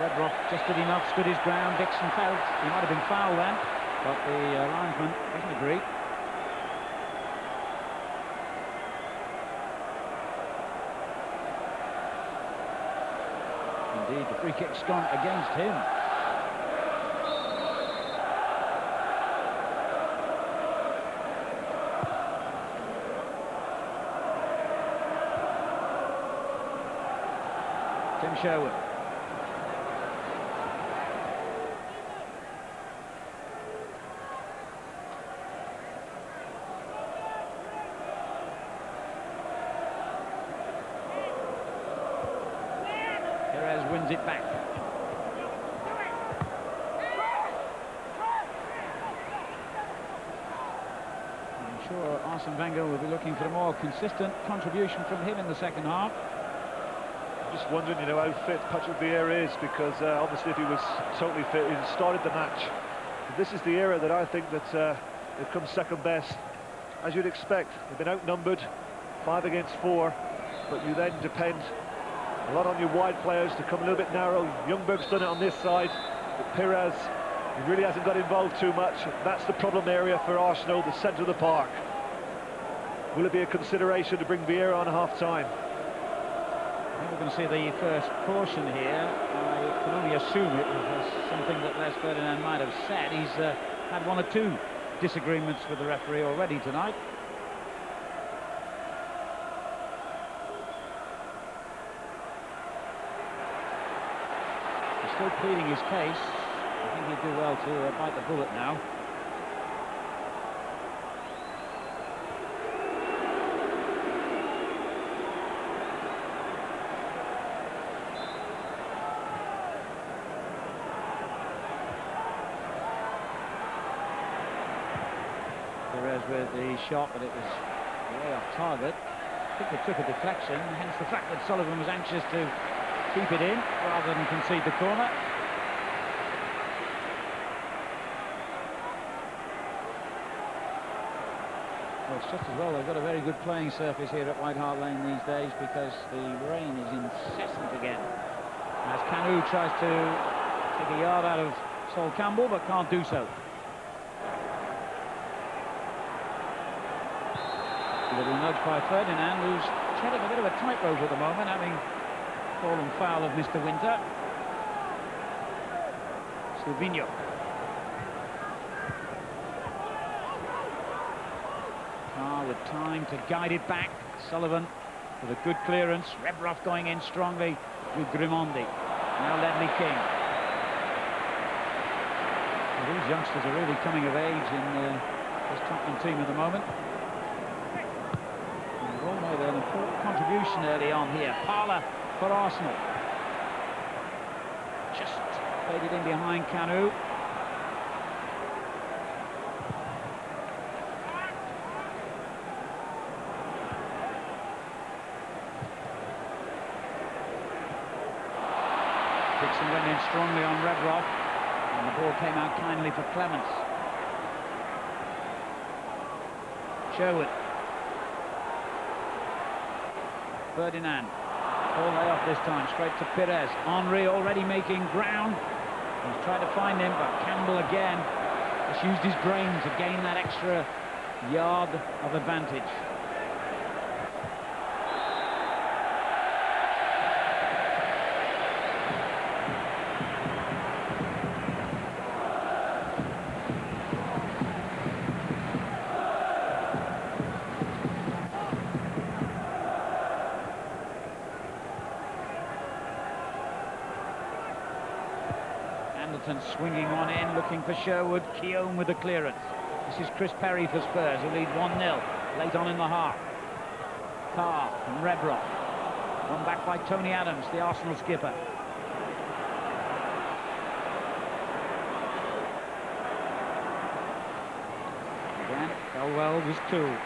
Redroth just did enough, stood his ground. Dixon felt he might have been fouled then, but the linesman doesn't agree. Indeed, the free kick's gone against him. Tim Sherwood. Perez wins it back. I'm sure Arsene Wenger will be looking for a more consistent contribution from him in the second half. Just wondering, you know, how fit Patrick Vieira is, because obviously if he was totally fit, he'd started the match. But this is the era that I think that they've come second best. As you'd expect, they've been outnumbered 5 against 4, but you then depend a lot on your wide players to come a little bit narrow. Ljungberg's done it on this side, but Perez, he really hasn't got involved too much. That's the problem area for Arsenal, the centre of the park. Will it be a consideration to bring Vieira on half-time? I think we're going to see the first caution here. I can only assume it was something that Les Ferdinand might have said. He's had 1 or 2 disagreements with the referee already tonight. He's still pleading his case. I think he'd do well to bite the bullet now. Perez with the shot, but it was way off target. I think they took a deflection, hence the fact that Sullivan was anxious to keep it in rather than concede the corner. Well, it's just as well they've got a very good playing surface here at White Hart Lane these days, because the rain is incessant again. As Canu tries to take a yard out of Sol Campbell, but can't do so. A little nudge by Ferdinand, who's treading a bit of a tightrope at the moment, having fallen foul of Mr. Winter. Silvinho. Carr with time to guide it back. Sullivan with a good clearance. Redroth going in strongly with Grimondi. Now Ledley King. Well, these youngsters are really coming of age in this Tottenham team at the moment. They've all made an important contribution early on here. Parlour for Arsenal. Just faded in behind Canu. Dixon went in strongly on Redroth, and the ball came out kindly for Clements. Sherwood. Ferdinand. Full layoff this time, straight to Pires. Henry already making ground. He's tried to find him, but Campbell again just used his brain to gain that extra yard of advantage. Swinging on in, looking for Sherwood. Keown with the clearance. This is Chris Perry for Spurs, who lead 1-0 late on in the half. Carr from Rebrov. Won back by Tony Adams, the Arsenal skipper. Again, Felwell was cool.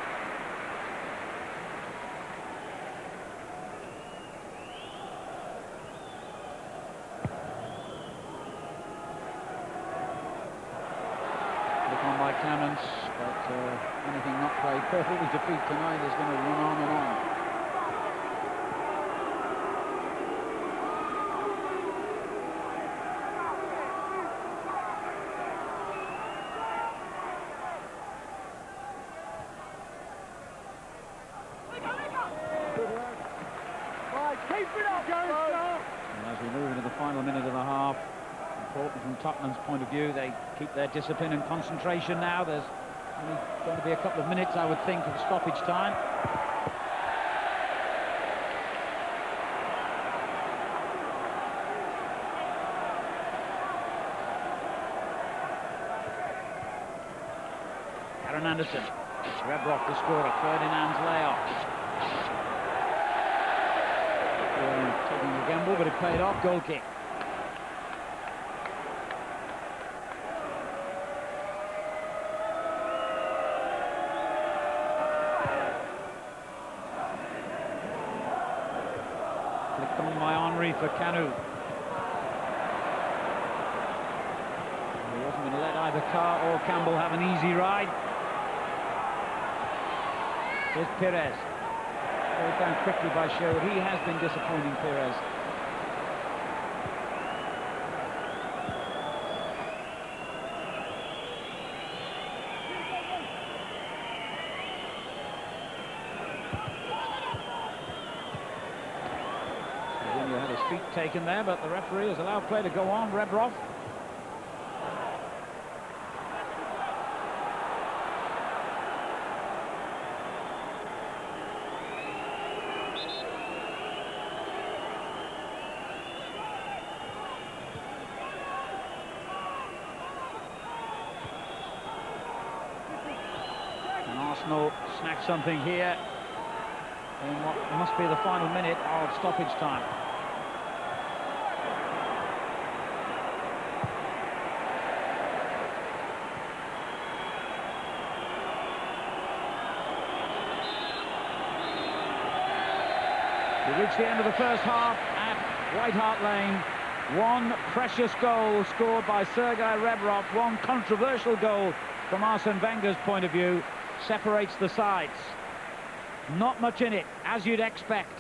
By Clements, but anything not played perfectly to feet tonight is going to run on and on. And as we move into the final minute of the half, important from Tottenham's point of view, they keep their discipline and concentration now. There's only going to be a couple of minutes, I would think, of stoppage time. Aaron Anderson. It's Rebrov the scorer. Ferdinand's layoff. Taking a gamble, but it paid off. Goal kick. Flicked on by Henry for Canu. He wasn't going to let either Carr or Campbell have an easy ride. Here's Pires. Brought down quickly by Sherwood. He has been disappointing, Pires. Virginia had his feet taken there, but the referee has allowed play to go on. Rebrov. Arsenal snatch something here in what must be the final minute of stoppage time. We reach the end of the first half at White Hart Lane. One precious goal scored by Sergei Rebrov, one controversial goal from Arsene Wenger's point of view, separates the sides. Not much in it, as you'd expect,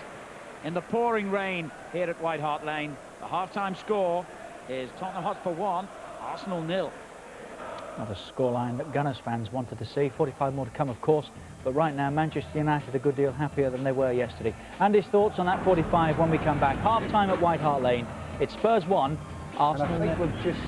in the pouring rain here at White Hart Lane. The half-time score is Tottenham Hotspur 1, Arsenal 0. Not a scoreline that Gunners fans wanted to see. 45 more to come, of course, but right now Manchester United a good deal happier than they were yesterday. And his thoughts on that 45 when we come back. Half-time at White Hart Lane. It's Spurs 1, Arsenal. And I think we've just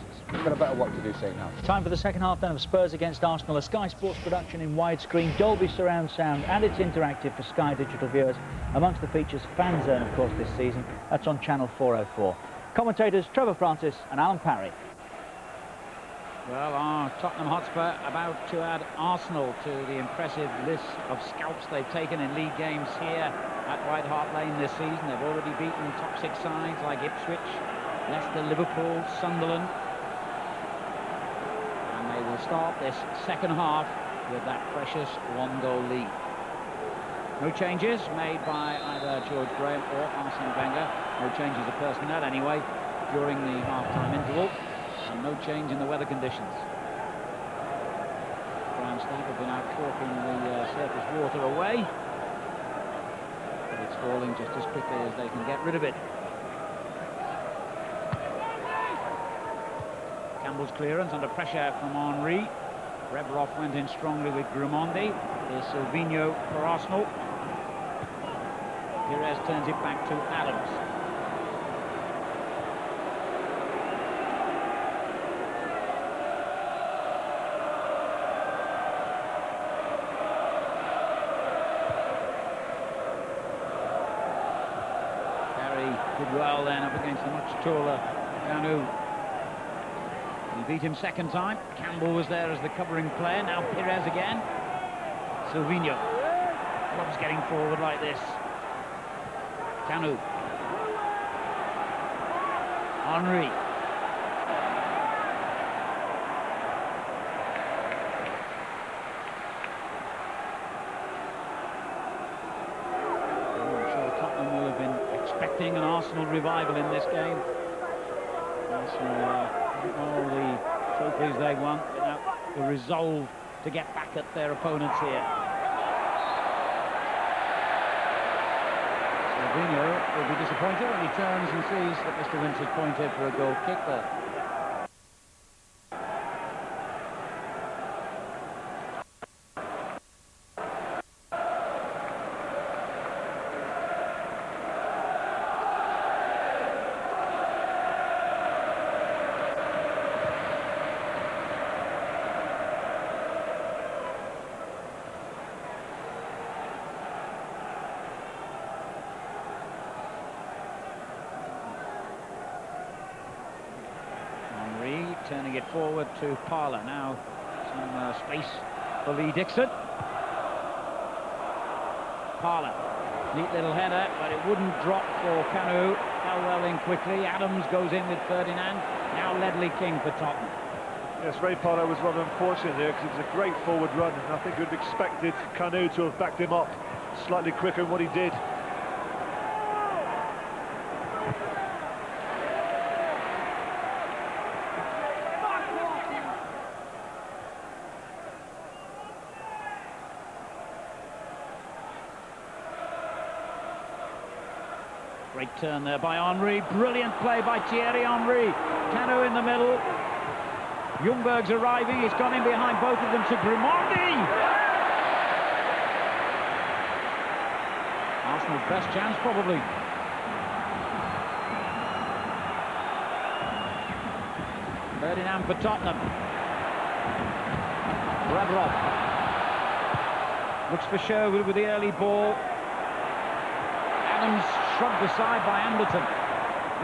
got a better what to do second half. Time for the second half then of Spurs against Arsenal, a Sky Sports production in widescreen, Dolby surround sound, and it's interactive for Sky digital viewers. Amongst the features, Fan Zone, of course, this season. That's on channel 404. Commentators Trevor Francis and Alan Parry. Well, Tottenham Hotspur about to add Arsenal to the impressive list of scalps they've taken in league games here at White Hart Lane this season. They've already beaten top 6 sides like Ipswich, Leicester, Liverpool, Sunderland. And they will start this second half with that precious 1-goal lead. No changes made by either George Graham or Arsene Wenger. No changes of personnel anyway during the half-time interval. And no change in the weather conditions. Ground staff have been out caulking the surface water away. But it's falling just as quickly as they can get rid of it. Campbell's clearance under pressure from Henry. Rebrov went in strongly with Grimandi. Here's Silvino for Arsenal. Perez turns it back to Adams. Perry did well then up against the much taller Kanu. He beat him second time. Campbell was there as the covering player. Now Perez again. Silvino. Loves getting forward like this. Kanu. Henry. I'm sure Tottenham will have been expecting an Arsenal revival in this game. Arsenal all the trophies they won without the resolve to get back at their opponents here. Silvino will be disappointed when he turns and sees that Mr. Winter's pointed for a goal kick there. Turning it forward to Parler. Now some space for Lee Dixon. Parler, neat little header, but it wouldn't drop for Kanu. Fell well in quickly. Adams goes in with Ferdinand. Now Ledley King for Tottenham. Yes, Ray Parler was rather unfortunate there because it was a great forward run, and I think you'd have expected Kanu to have backed him up slightly quicker than what he did. Great turn there by Henry. Brilliant play by Thierry Henry. Kanu in the middle. Ljungberg's arriving. He's gone in behind both of them to Grimandi. Arsenal's best chance, probably. Ferdinand for Tottenham. Rebrov looks for Sherwood with the early ball. Adams shrugged aside by Anderton.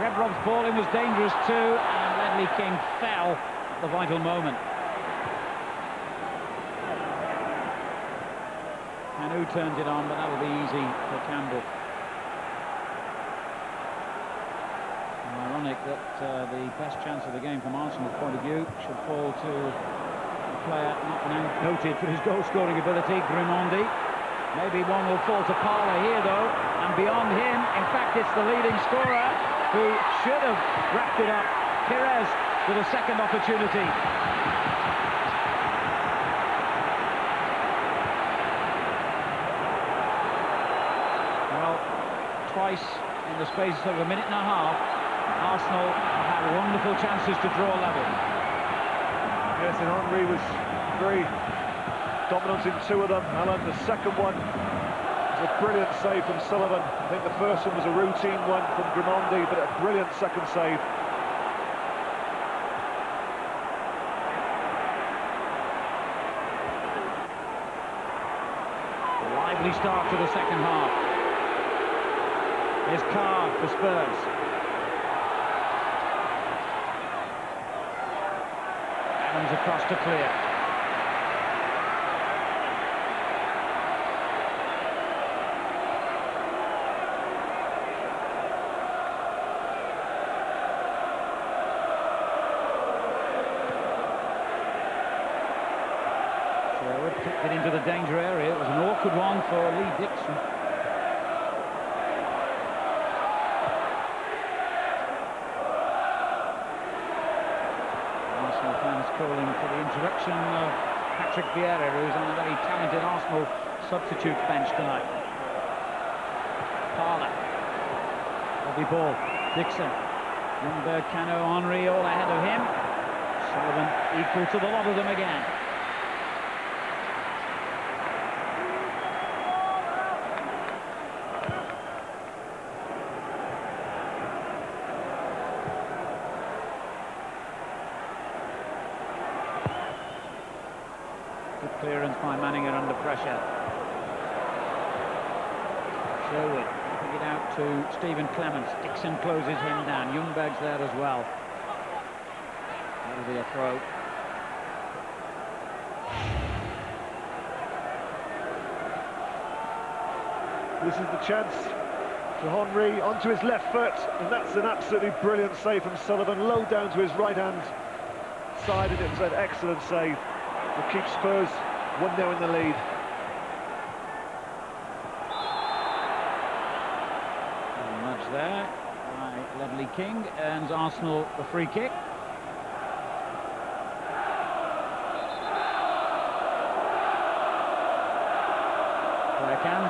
Rebrov's ball-in was dangerous too, and Ledley King fell at the vital moment. Kanu turns it on, but that'll be easy for Campbell. Ironic that the best chance of the game from Arsenal's point of view should fall to a player not noted for his goal-scoring ability, Grimandi. Maybe one will fall to Parler here, though, and beyond him, in fact, it's the leading scorer who should have wrapped it up. Perez with a second opportunity. Well, twice in the space of a minute and a half, Arsenal have had wonderful chances to draw level. Yes, and Henry was very dominant in two of them. Alan, the second one was a brilliant save from Sullivan. I think the first one was a routine one from Grimandi, but a brilliant second save. A lively start to the second half. Here's Carr for Spurs. Adams across to clear. Kicked it into the danger area. It was an awkward one for Lee Dixon. Arsenal fans calling for the introduction of Patrick Vieira, who's on a very talented Arsenal substitute bench tonight. Parler Lovely ball. Dixon. Ljungberg, Cano, Henry all ahead of him. Sullivan equal to the lot of them again. Good clearance by Manninger under pressure. Sherwood putting it out to Stephen Clements. Dixon closes him down. Ljungberg's there as well. That'll be a throw. This is the chance for Henry onto his left foot, and that's an absolutely brilliant save from Sullivan, low down to his right-hand side, and it was an excellent save to keep Spurs 1-0 in the lead. Nudge there by Ledley King, earns Arsenal the free kick.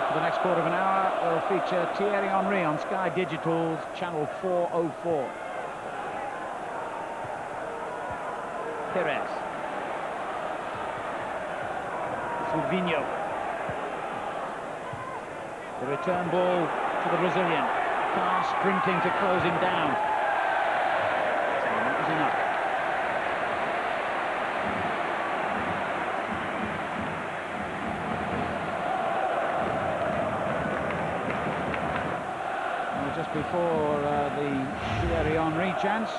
For the next quarter of an hour, will feature Thierry Henry on Sky Digital's channel 404. Perez. Silvinho. The return ball to the Brazilian. Carr sprinting to close him down. So that was enough. Just before the Thierry Henry chance,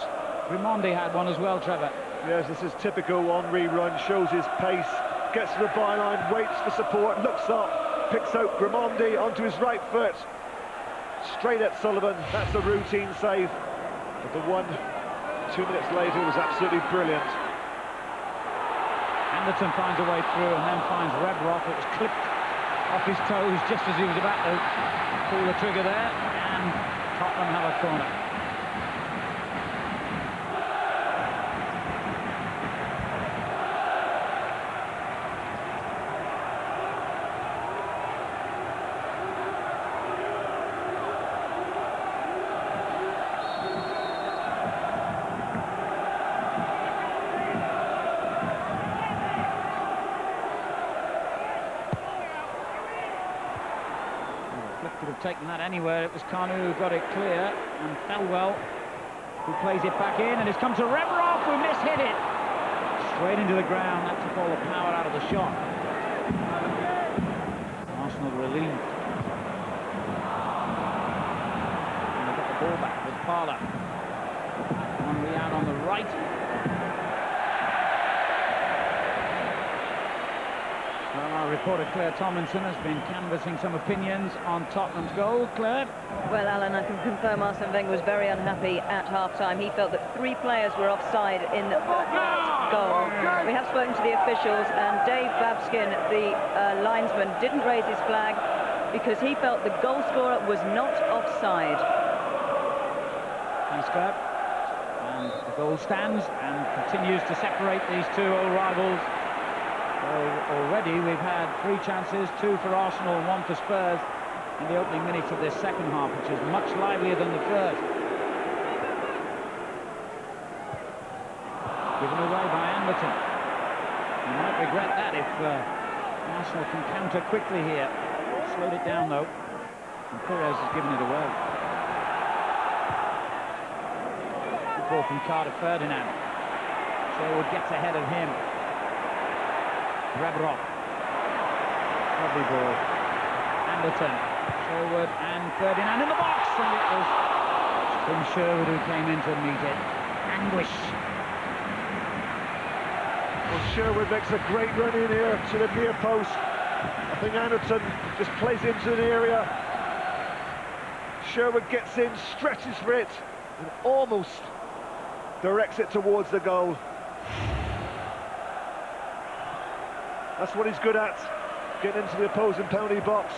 Grimondi had one as well, Trevor. Yes, this is typical Henry run, shows his pace, gets to the byline, waits for support, looks up, picks out Grimondi onto his right foot, straight at Sullivan. That's a routine save, but the one 2 minutes later was absolutely brilliant. Anderton finds a way through and then finds Rebrov. It was clipped off his toes just as he was about to pull the trigger there, and Tottenham have a corner. Could have taken that anywhere. It was Kanu who got it clear, and Felwell who plays it back in, and it's come to Rebrov who mishit it. Straight into the ground. That took all the power out of the shot. Arsenal relieved. And they got the ball back with Parler. Henry out on the right. Well, our reporter Claire Tomlinson has been canvassing some opinions on Tottenham's goal. Claire? Well, Alan, I can confirm Arsene Wenger was very unhappy at half-time. He felt that 3 players were offside in that goal. We have spoken to the officials, and Dave Babskin, the linesman, didn't raise his flag because he felt the goal scorer was not offside. Thanks, Claire. And the goal stands and continues to separate these two old rivals. Already we've had 3 chances, 2 for Arsenal and 1 for Spurs in the opening minutes of this second half, which is much livelier than the first. Given away by Anderton. You might regret that if Arsenal can counter quickly here. Slowed it down though, and Perez has given it away. Good ball from Carter Ferdinand. Sherwood gets ahead of him. Rebrov. Lovely ball. Anderton, Sherwood and Ferdinand in the box, and it was Tim Sherwood who came in to meet it. Anguish. Well, Sherwood makes a great run in here to the near post. I think Anderton just plays into an area. Sherwood gets in, stretches for it, and almost directs it towards the goal. That's what he's good at, getting into the opposing penalty box.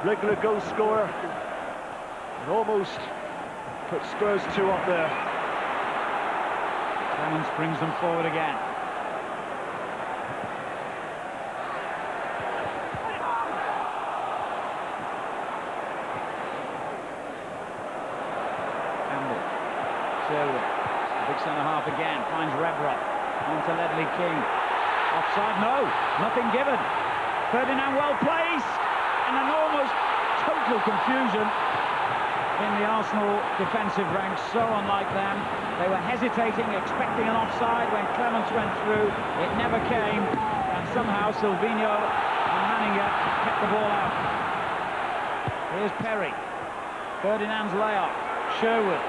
Regular goal scorer, and almost put Spurs 2 up there. Clemens brings them forward again. Sherwood. Big centre-half again. Finds Rebrov. On to Ledley King. Offside? No. Nothing given. Ferdinand well placed. And an almost total confusion in the Arsenal defensive ranks. So unlike them. They were hesitating, expecting an offside when Clements went through. It never came. And somehow Silvino and Manninger kept the ball out. Here's Perry. Ferdinand's layoff. Sherwood.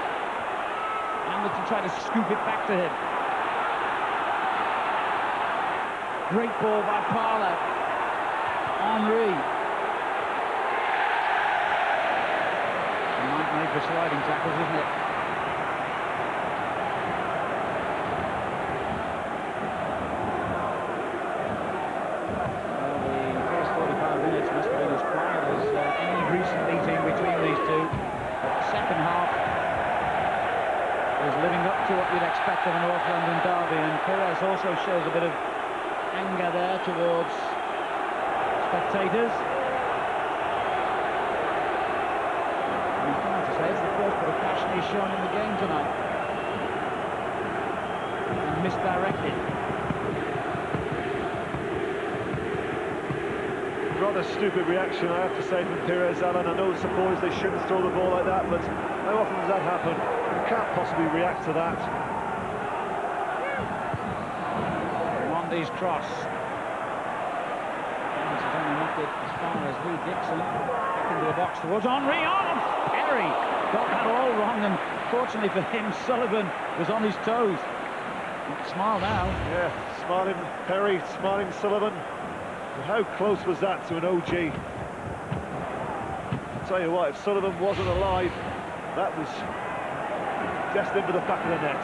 Anderton tried to scoop it back to him. Great ball by Parler. Henry. Might make for sliding tackles, isn't it? Well, the first 45 minutes must have been as quiet as any recent meeting between these two. But the second half is living up to what you'd expect of a North London derby, and Perez also shows a bit of anger there towards spectators. And it's hard to say, it's the first bit of passion he's shown in the game tonight. And misdirected. Rather stupid reaction, I have to say, from Perez, Alan. I know supporters, they shouldn't throw the ball like that, but how often does that happen? You can't possibly react to that. Mondy's cross. Clements has only knocked it as far as Lee Dixon. Back into the box towards Henry. Oh, Perry got that all wrong, and fortunately for him, Sullivan was on his toes. Smile now. Yeah, smiling Perry, smiling Sullivan. But how close was that to an OG? I'll tell you what, if Sullivan wasn't alive, that was destined for the back of the net.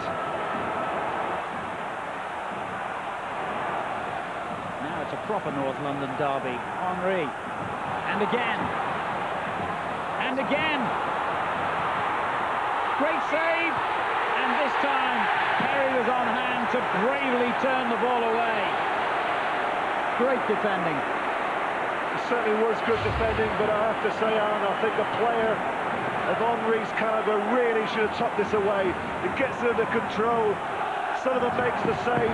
Now it's a proper North London derby. Henry. And again. And again. Great save. And this time, Perry was on hand to bravely turn the ball away. Great defending. It certainly was good defending, but I have to say, Alan, I think a player of Henry's calibre really should have tucked this away. It gets it under control. Sullivan makes the save,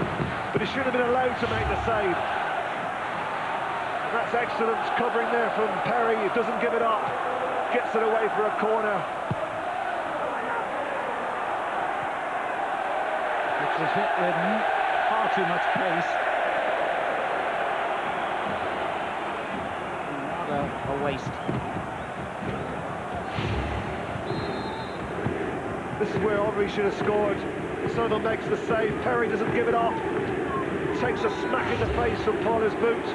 but he should have been allowed to make the save. That's excellent covering there from Perry. He doesn't give it up. Gets it away for a corner. Which was hit with far too much pace. Rather a waste. This is where Henry should have scored. Sullivan makes the save. Perry doesn't give it up. Takes a smack in the face from Paula's boot.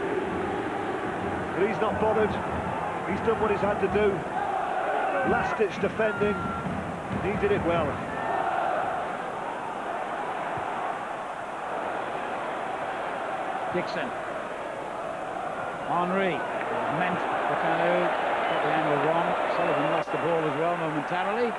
But he's not bothered. He's done what he's had to do. Last-ditch defending. He did it well. Dixon. Henry. Meant Bacano. Got the angle wrong. Sullivan lost the ball as well momentarily.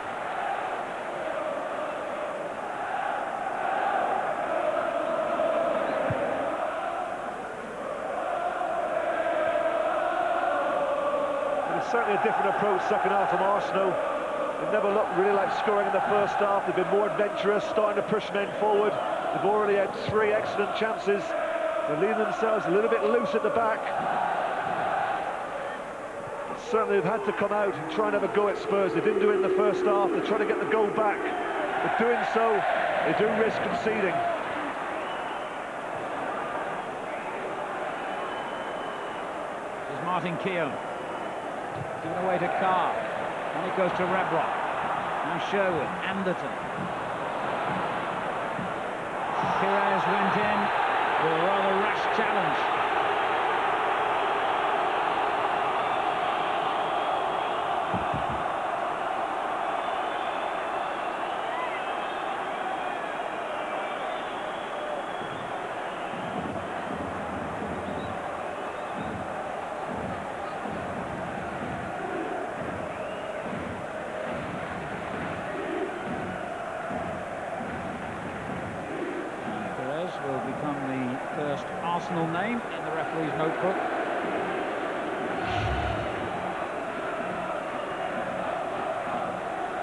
Certainly a different approach second half from Arsenal. They never looked really like scoring in the first half. They've been more adventurous, starting to push men forward. They've already had 3 excellent chances. They're leaving themselves a little bit loose at the back. But certainly they've had to come out and try and have a go at Spurs. They didn't do it in the first half. They're trying to get the goal back. But doing so, they do risk conceding. There's Martin Keown. Given away to Carr, and it goes to Rebrov. Now Sherwood, Anderton. Perez went in with a rather rash challenge. Will become the first Arsenal name in the referee's notebook.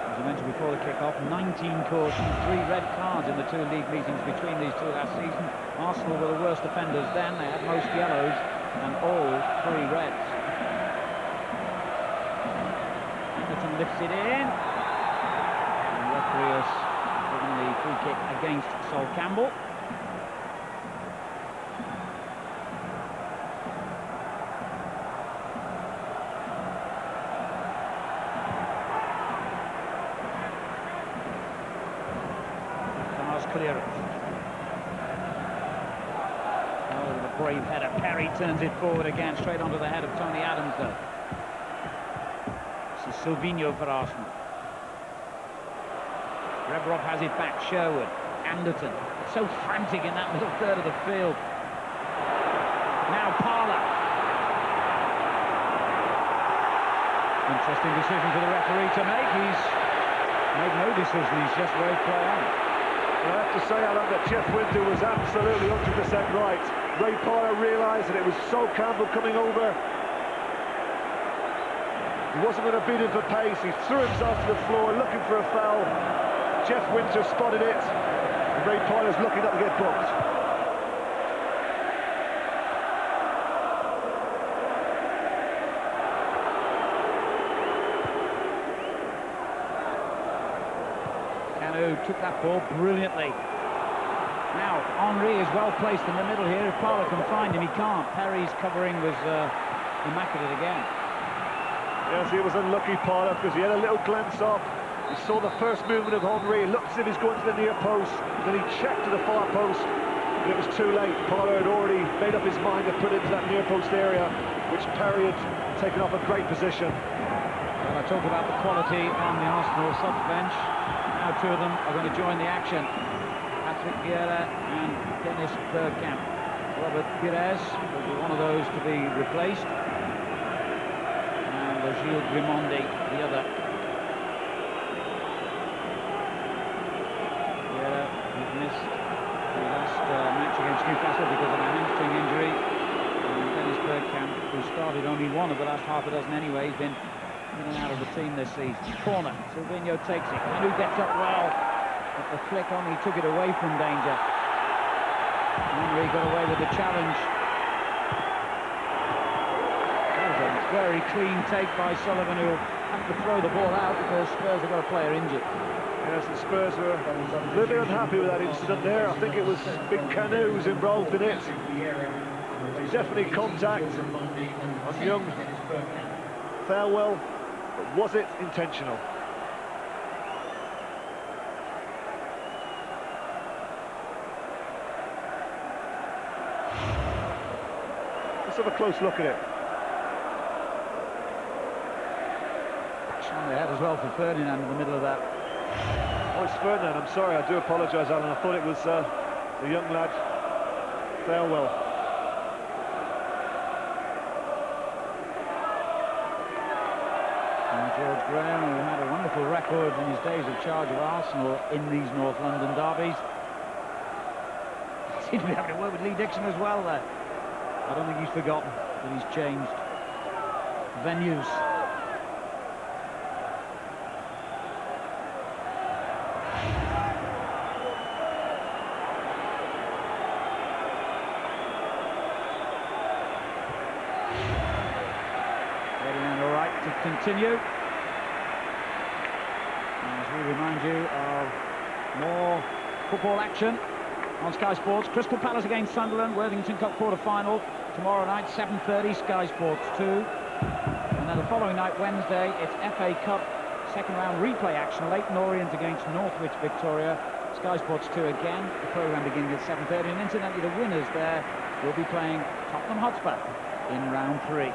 As I mentioned before, before the kick-off. 19 cautions, 3 red cards in the 2 league meetings between these two last season. Arsenal were the worst offenders then. They had most yellows and all 3 reds. Anderton lifts it in. And the referee has given the free kick against Sol Campbell. Clearance. Oh, the brave header. Perry turns it forward again, straight onto the head of Tony Adams, though. This is Silvino for Arsenal. Rebrov has it back. Sherwood. Anderton. So frantic in that middle third of the field. Now Parler. Interesting decision for the referee to make. He's made no decision. He's just waved play on. I have to say, Alan, that Jeff Winter was absolutely 100% right. Ray Parler realised that it was Sol Campbell coming over. He wasn't going to beat him for pace. He threw himself to the floor looking for a foul. Jeff Winter spotted it. And Ray Parler's looking up to get booked. Took that ball brilliantly. Now Henry is well placed in the middle here. If Parler can find him, he can't. Perry's covering was immaculate again. Yes, he was unlucky, Parler, because he had a little glance up. He saw the first movement of Henry. It looked as if he's going to the near post. Then he checked to the far post, and it was too late. Parler had already made up his mind to put into that near post area, which Perry had taken off a great position. Well, I talked about the quality on the Arsenal subs bench. Now 2 of them are going to join the action. Patrick Vieira and Dennis Bergkamp. Robert Pires will be one of those to be replaced. And Gilles Grimondi, the other. Vieira, who missed the last match against Newcastle because of a hamstring injury. And Dennis Bergkamp, who started only 1 of the last half a dozen anyway, he's been in and out of the team this season. Corner, Silvino takes it. Kanu gets up well. But the flick on, he took it away from danger. Henry got away with the challenge. That was a very clean take by Sullivan, who had to throw the ball out because Spurs have got a player injured. Yes, the Spurs were a little bit unhappy with that incident there. I think it was Big Kanu who's involved in it. Definitely contact on young Farewell. But was it intentional? Let's have a close look at it. On the head as well for Ferdinand in the middle of that. Oh, it's Ferdinand. I'm sorry. I do apologise, Alan. I thought it was the young lad Farewell. George Graham, who had a wonderful record in his days of charge of Arsenal in these North London derbies. Seems to be having a word with Lee Dixon as well there. I don't think he's forgotten that he's changed venues. Ferdinand all right to continue. As we remind you of more football action on Sky Sports. Crystal Palace against Sunderland, Worthington Cup quarter-final tomorrow night, 7:30, Sky Sports 2. And then the following night, Wednesday, it's FA Cup second round replay action. Leyton Orient against Northwich Victoria, Sky Sports 2 again. The programme beginning at 7:30, and incidentally the winners there will be playing Tottenham Hotspur in round 3.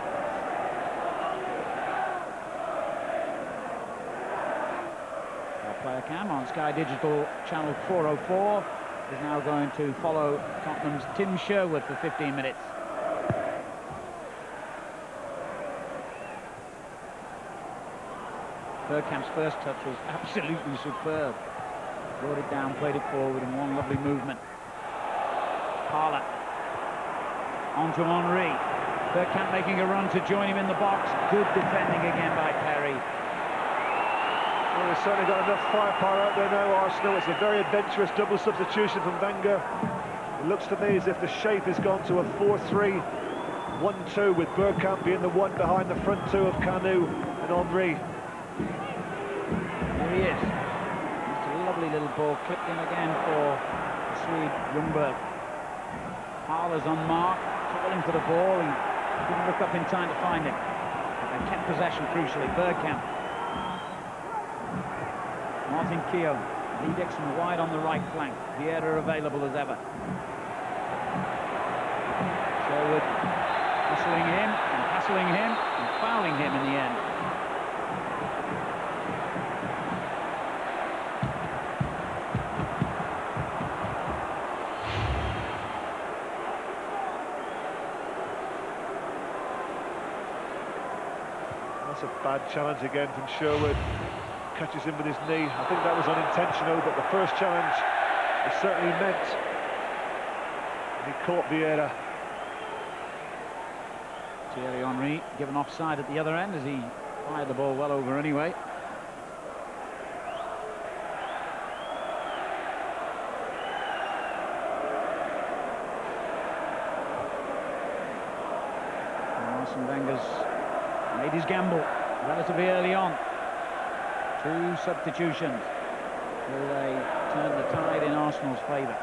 Player cam on Sky Digital channel 404 is now going to follow Tottenham's Tim Sherwood for 15 minutes. Bergkamp's first touch was absolutely superb. Brought it down, played it forward in one lovely movement. Parler on to Henry. Bergkamp making a run to join him in the box. Good defending again by Perry. they've certainly got enough firepower out there now, Arsenal. It's a very adventurous double substitution from Wenger. It looks to me as if the shape has gone to a 4-3-1-2, with Bergkamp being the one behind the front two of Kanu and Henry. Here he is. It's a lovely little ball, clipped in again for the Swede, Ljungberg. Haver's on mark, calling for the ball. He didn't look up in time to find it. They kept possession crucially. Bergkamp. Martin Keown. Lee Dixon wide on the right flank. Vieira available as ever. Sherwood hassling him and fouling him in the end. That's a bad challenge again from Sherwood. Catches him with his knee. I think that was unintentional, but the first challenge was certainly meant. And he caught Vieira. Thierry Henry given offside at the other end as he fired the ball well over anyway. Arsene Wenger's made his gamble relatively early on. 2 substitutions. Will they turn the tide in Arsenal's favour?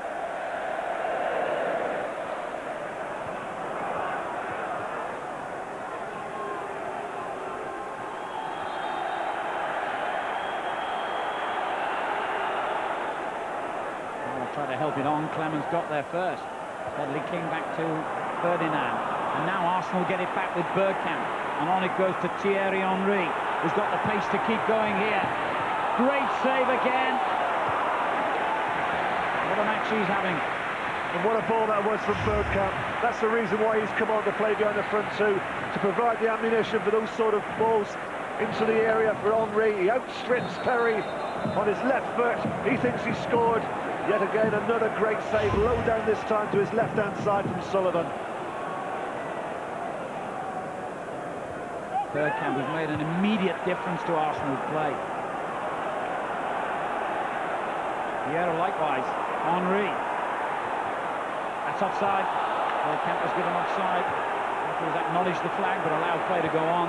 Try to help it on. Clemens got there first. Ledley King back to Ferdinand. And now Arsenal get it back with Bergkamp. And on it goes to Thierry Henry, who's got the pace to keep going here. Great save again. What a match he's having. And what a ball that was from Bergkamp. That's the reason why he's come on to play behind the front two, to provide the ammunition for those sort of balls into the area for Henry. He outstrips Perry on his left foot. He thinks he scored. Yet again, another great save, low down this time to his left-hand side from Sullivan. Bergkamp has made an immediate difference to Arsenal's play. Vieira likewise. Henry. That's offside. Bergkamp was given offside. He has acknowledged the flag but allowed play to go on.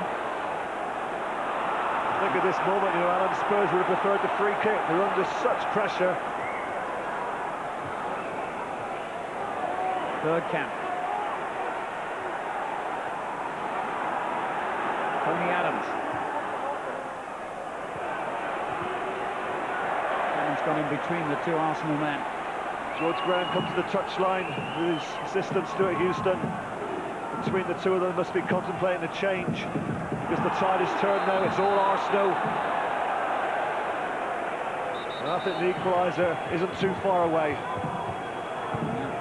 I think at this moment, Alan, Spurs would have preferred the free kick. They're under such pressure. Bergkamp. Tony Adams. Clemens gone in between the 2 Arsenal men. George Graham comes to the touchline with his assistant Stuart Houston. Between the 2 of them must be contemplating a change, because the tide is turned now. It's all Arsenal. And I think the equalizer isn't too far away.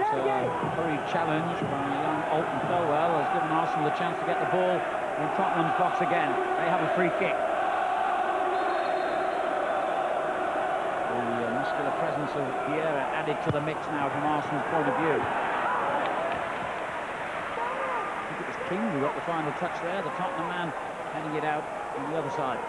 Hurried challenge by young Alton Thelwell has given Arsenal the chance to get the ball in Tottenham's box again. They have a free kick. The muscular presence of Vieira added to the mix now from Arsenal's point of view. I think it was King who got the final touch there, the Tottenham man heading it out on the other side.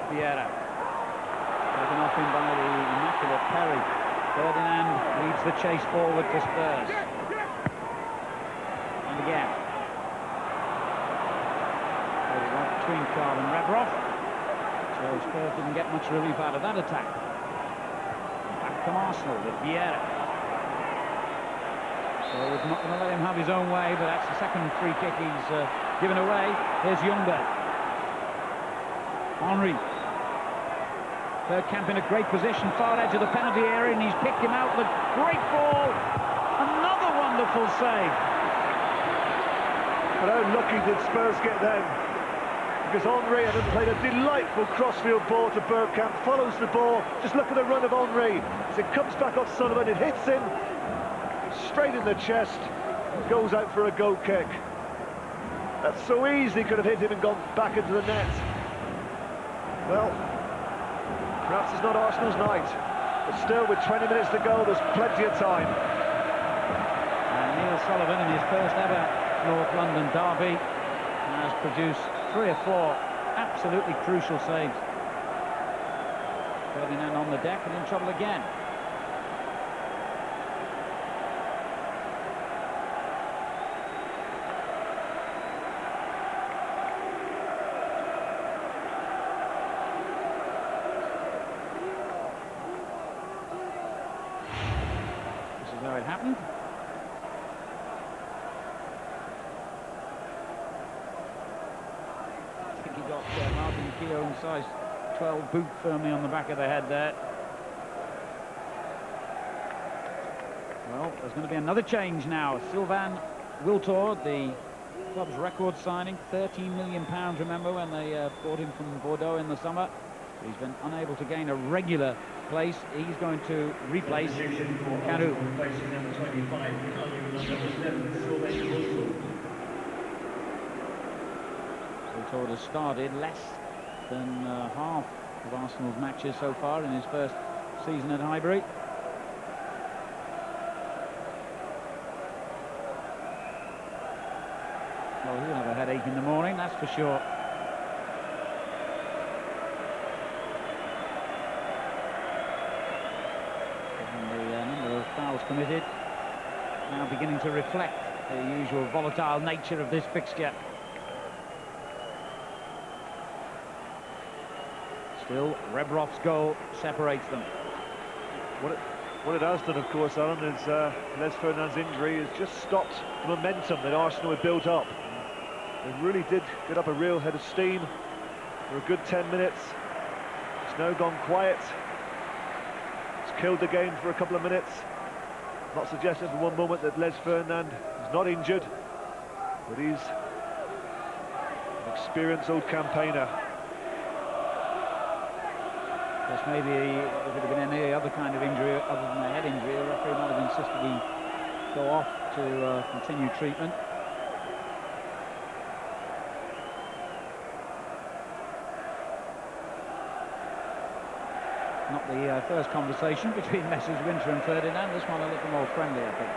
Vieira, taken off him by the immaculate Perry. Ferdinand leads the chase forward to Spurs. And again. Right between Carl and Rebrov. So Spurs didn't get much relief out of that attack. Back from Arsenal with Vieira. So he's not going to let him have his own way, but that's the second free kick he's given away. Here's Ljungberg. Henry. Bergkamp in a great position, far edge of the penalty area, and he's picked him out with a great ball. Another wonderful save. But how lucky did Spurs get then? Because Henry had played a delightful crossfield ball to Bergkamp, follows the ball. Just look at the run of Henry. As it comes back off Sullivan, it hits him straight in the chest, and goes out for a goal kick. That so easily could have hit him and gone back into the net. Well, Perhaps it's not Arsenal's night, but still, with 20 minutes to go, there's plenty of time. And Neil Sullivan, in his first ever North London derby, has produced 3 or 4 absolutely crucial saves. Ferdinand on the deck and in trouble again. This is how it happened. I think he got Martin Keogh in size 12 boot firmly on the back of the head there. Well, there's going to be another change now. Sylvain Wiltord, the club's record signing, £13 million, remember, when they bought him from Bordeaux in the summer. He's been unable to gain a regular place. He's going to replace Carew. Wiltord has started less than half of Arsenal's matches so far in his first season at Highbury. Well, he'll have a headache in the morning, that's for sure. And the number of fouls committed now beginning to reflect the usual volatile nature of this fixture. Still, Rebroff's goal separates them. What it has done, of course, Alan, is Les Ferdinand's injury has just stopped the momentum that Arsenal had built up. They really did get up a real head of steam for a good 10 minutes. It's now gone quiet. It's killed the game for a couple of minutes. Not suggesting for one moment that Les Ferdinand is not injured, but he's an experienced old campaigner. Yes, maybe if it had been any other kind of injury other than a head injury, the referee might have insisted he go off to continue treatment. Not the first conversation between Messrs Winter and Ferdinand. This one a little more friendly, I think.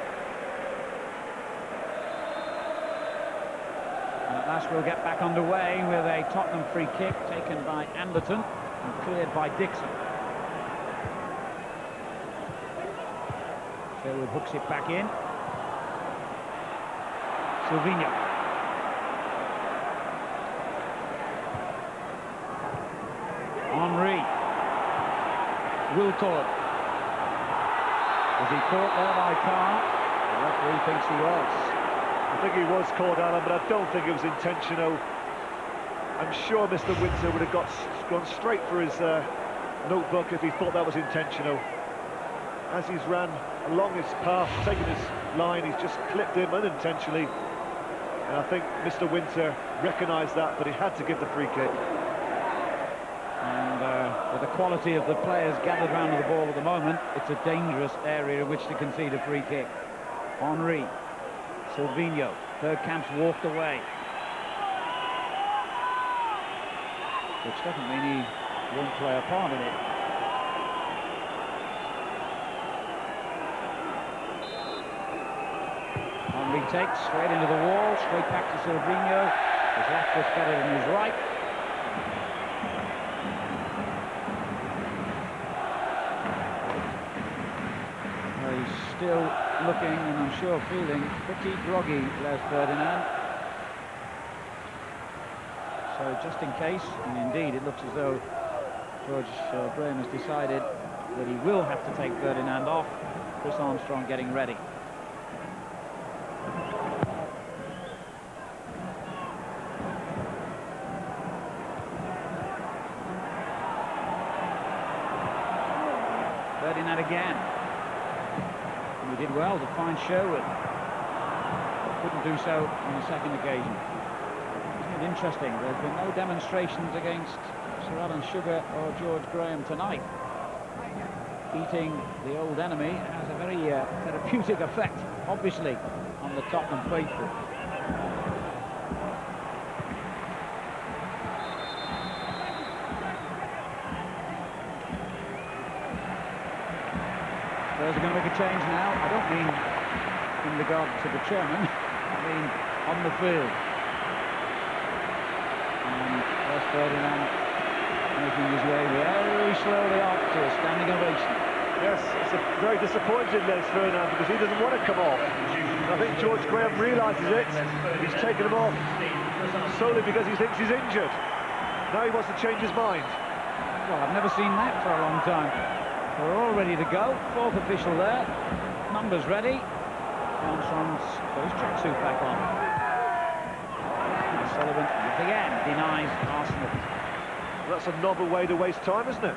And at last we'll get back underway with a Tottenham free kick taken by Anderton and cleared by Dixon. Sherwood hooks it back in. Silvinho. Henry. Wiltord. Was he caught there by Carr? The referee thinks he was. I think he was caught, Alan, but I don't think it was intentional. I'm sure Mr. Windsor would have gone straight for his notebook if he thought that was intentional. As he's ran along his path, taken his line, he's just clipped him unintentionally. And I think Mr. Windsor recognised that, but he had to give the free kick. And with the quality of the players gathered round the ball at the moment, it's a dangerous area in which to concede a free kick. Henry, Silvinho, Bergkamp's walked away. Which doesn't mean he won't play a part in it. Henry takes straight into the wall, straight back to Silvinho. His left foot's better than his right. Well, he's still looking, and I'm sure feeling, pretty groggy, Les Ferdinand. So just in case, and indeed it looks as though George Graham has decided that he will have to take Ferdinand off. Chris Armstrong getting ready. Ferdinand again. And he did well to find Sherwood. Couldn't do so on the second occasion. Isn't it interesting? There's been no demonstrations against Sir Alan Sugar or George Graham tonight. Beating the old enemy has a very therapeutic effect, obviously, on the Tottenham faithful. Spurs are going to make a change now. I don't mean in regard to the chairman, I mean on the field. And Wes Ferdinand making his way very slowly off to a standing ovation. Yes, it's a very disappointing Les Ferdinand because he doesn't want to come off. I think George Graham realises it. He's taken him off solely because he thinks he's injured. Now he wants to change his mind. Well, I've never seen that for a long time. We're all ready to go. Fourth official there. Numbers ready. Armstrong's got his tracksuit back on. And Sullivan again denies Arsenal. That's a novel way to waste time, isn't it?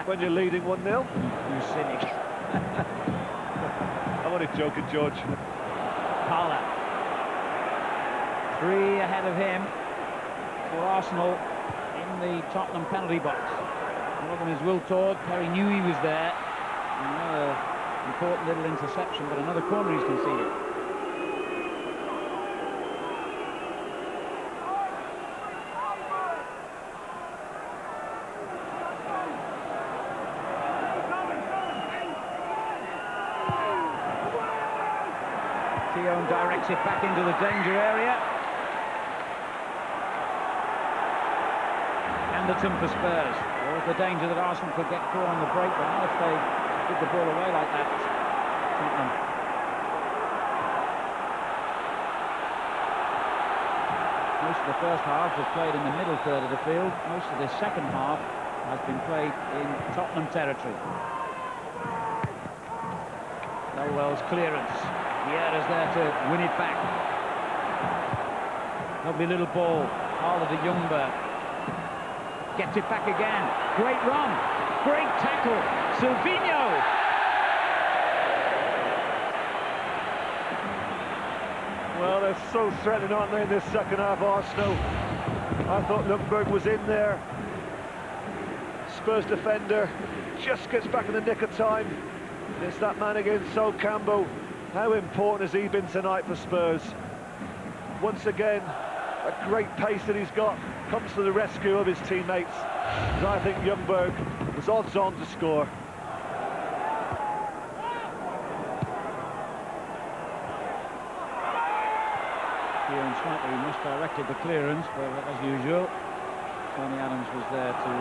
When you're leading 1-0. You cynic. I'm only joking, George. Parla. 3 ahead of him for Arsenal in the Tottenham penalty box. One of them is Will Todd. Perry knew he was there. Another important little interception, but another corner he's conceded. Keown directs it back into the danger area. Anderton for Spurs. There was the danger that Arsenal could get caught on the break, but not if they give the ball away like that. Tottenham. Most of the first half was played in the middle third of the field. Most of the second half has been played in Tottenham territory. Lowell's clearance. Vieira's there to win it back. Lovely little ball. Harder to Ljungberg. Gets it back again. Great run. Great tackle. Silvinho. Well, they're so threatening, aren't they, in this second half, Arsenal? I thought Ljungberg was in there. Spurs defender just gets back in the nick of time. It's that man again, Sol Campbell. How important has he been tonight for Spurs? Once again, a great pace that he's got comes to the rescue of his teammates. And I think Ljungberg was odds on to score. Keown slightly misdirected the clearance, but as usual, Tony Adams was there to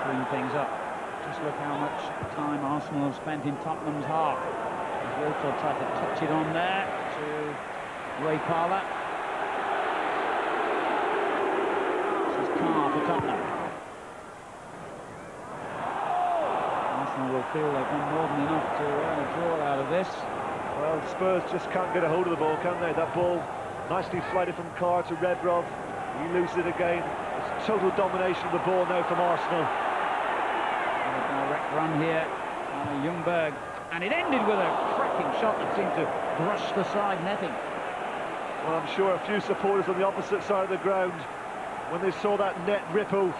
clean things up. Just look how much time Arsenal have spent in Tottenham's half. Wiltord tried to touch it on there to Ray Parla. This is Carr for Tottenham. Arsenal will feel they've done more than enough to earn a draw out of this. Well, Spurs just can't get a hold of the ball, can they? That ball nicely flighted from Carr to Rebrov. He loses it again. It's total domination of the ball now from Arsenal. Direct run here, Ljungberg, and it ended with a cracking shot that seemed to brush the side netting. Well, I'm sure a few supporters on the opposite side of the ground, when they saw that net ripple,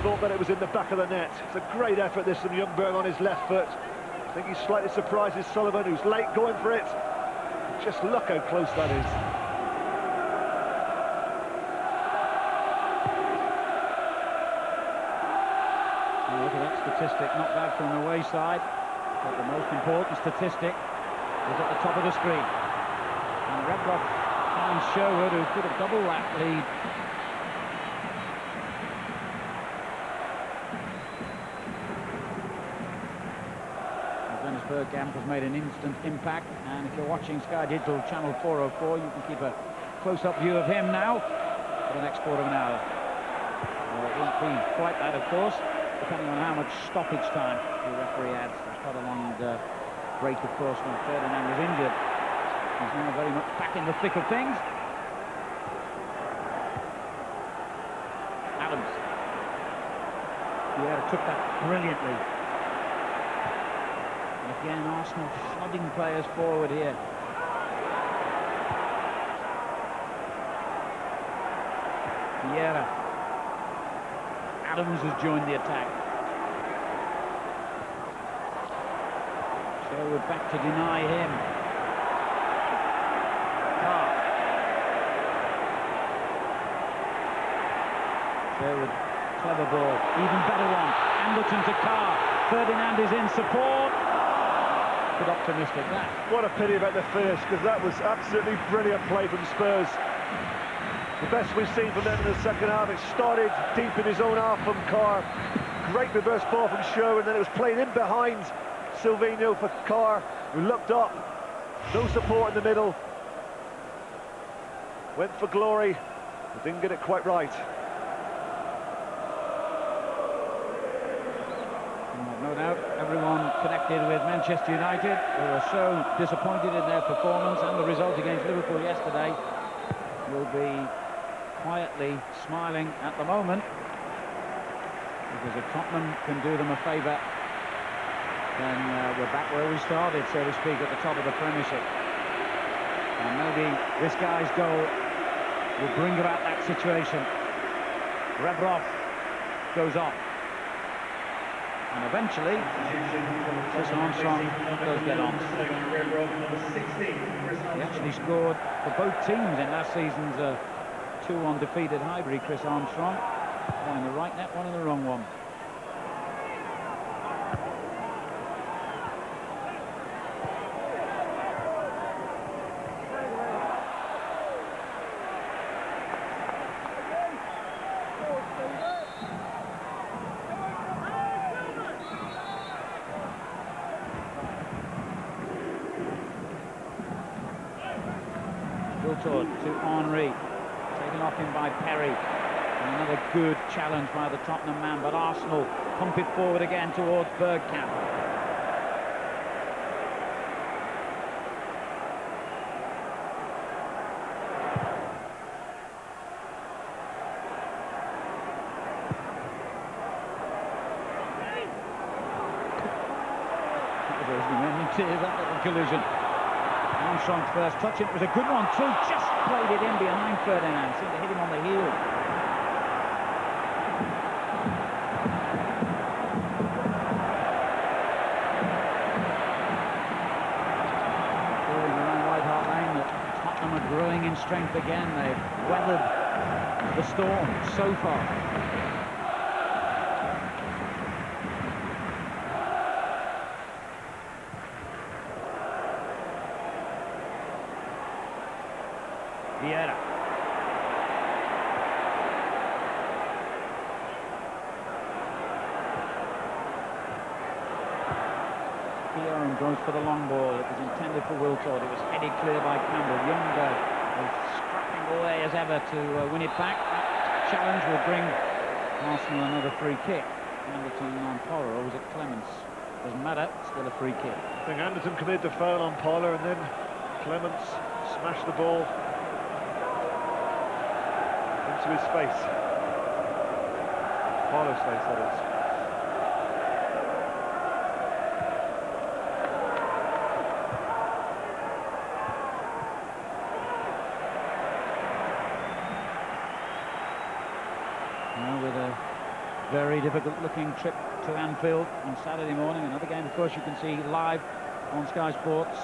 thought that it was in the back of the net. It's a great effort, this from Ljungberg on his left foot. I think he slightly surprises Sullivan, who's late going for it. Just look how close that is. Look at that statistic, not bad from the away side, but the most important statistic is at the top of the screen. And Rebrov finds Sherwood, who could have doubled that lead. Bergkamp has made an instant impact, and if you're watching Sky Digital Channel 404, you can keep a close-up view of him now for the next quarter of an hour. It won't be quite that, of course, depending on how much stoppage time the referee adds. There's quite a long break, of course, when Ferdinand was injured. He's now very much back in the thick of things. Adams. Vieira took that brilliantly. Again, Arsenal flooding players forward here. Vieira. Adams has joined the attack. Sherwood back to deny him. Carr. Sherwood, clever ball, even better one. Anderton to Carr. Ferdinand is in support. Bit optimistic, that. What a pity about the finish, because that was absolutely brilliant play from Spurs. The best we've seen from them in the second half. It started deep in his own half from Carr. Great reverse ball from Sherwood, then it was played in behind Silvino for Carr, who looked up. No support in the middle. Went for glory, but didn't get it quite right. No doubt, everyone connected with Manchester United, who were so disappointed in their performance and the result against Liverpool yesterday, will be quietly smiling at the moment, because if Tottenham can do them a favour, then we're back where we started, so to speak, at the top of the Premiership. And maybe this guy's goal will bring about that situation. Rebrov goes off. And eventually, Chris Armstrong does get on. He actually scored for both teams in last season's 2 undefeated Highbury, Chris Armstrong. One in the right net, one in the wrong one. To Henry, taken off him by Perry, and another good challenge by the Tottenham man, but Arsenal pump it forward again towards Bergkamp. That little collision. Armstrong's first touch, it was a good one too, just played it in behind Ferdinand, seemed to hit him on the heel. Around White Hart Lane, that Tottenham are growing in strength again. They've weathered the storm so far. Vieira. Guillaume goes for the long ball. It was intended for Wiltord. It was headed clear by Campbell. Youngberg is scrapping away as ever to win it back. That challenge will bring Arsenal another free kick. Anderton on Poller, or was it Clements? Doesn't matter, still a free kick. I think Anderton committed the foul on Poller, and then Clements smashed the ball into his face. Poller's face, that is. Now with a very difficult looking trip to Anfield on Saturday morning. Another game, of course, you can see live on Sky Sports.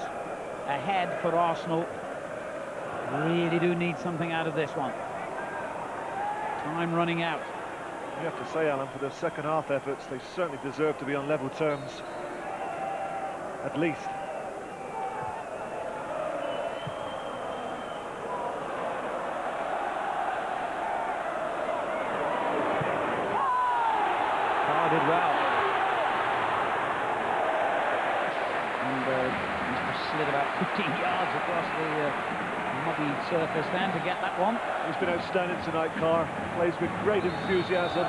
Ahead for Arsenal. Really do need something out of this one. Time running out. You have to say, Alan, for their second half efforts, they certainly deserve to be on level terms, at least. Carr did well. And slid about 15 yards across the muddy surface then to get that one. He's been outstanding tonight, Carr. Plays with great enthusiasm,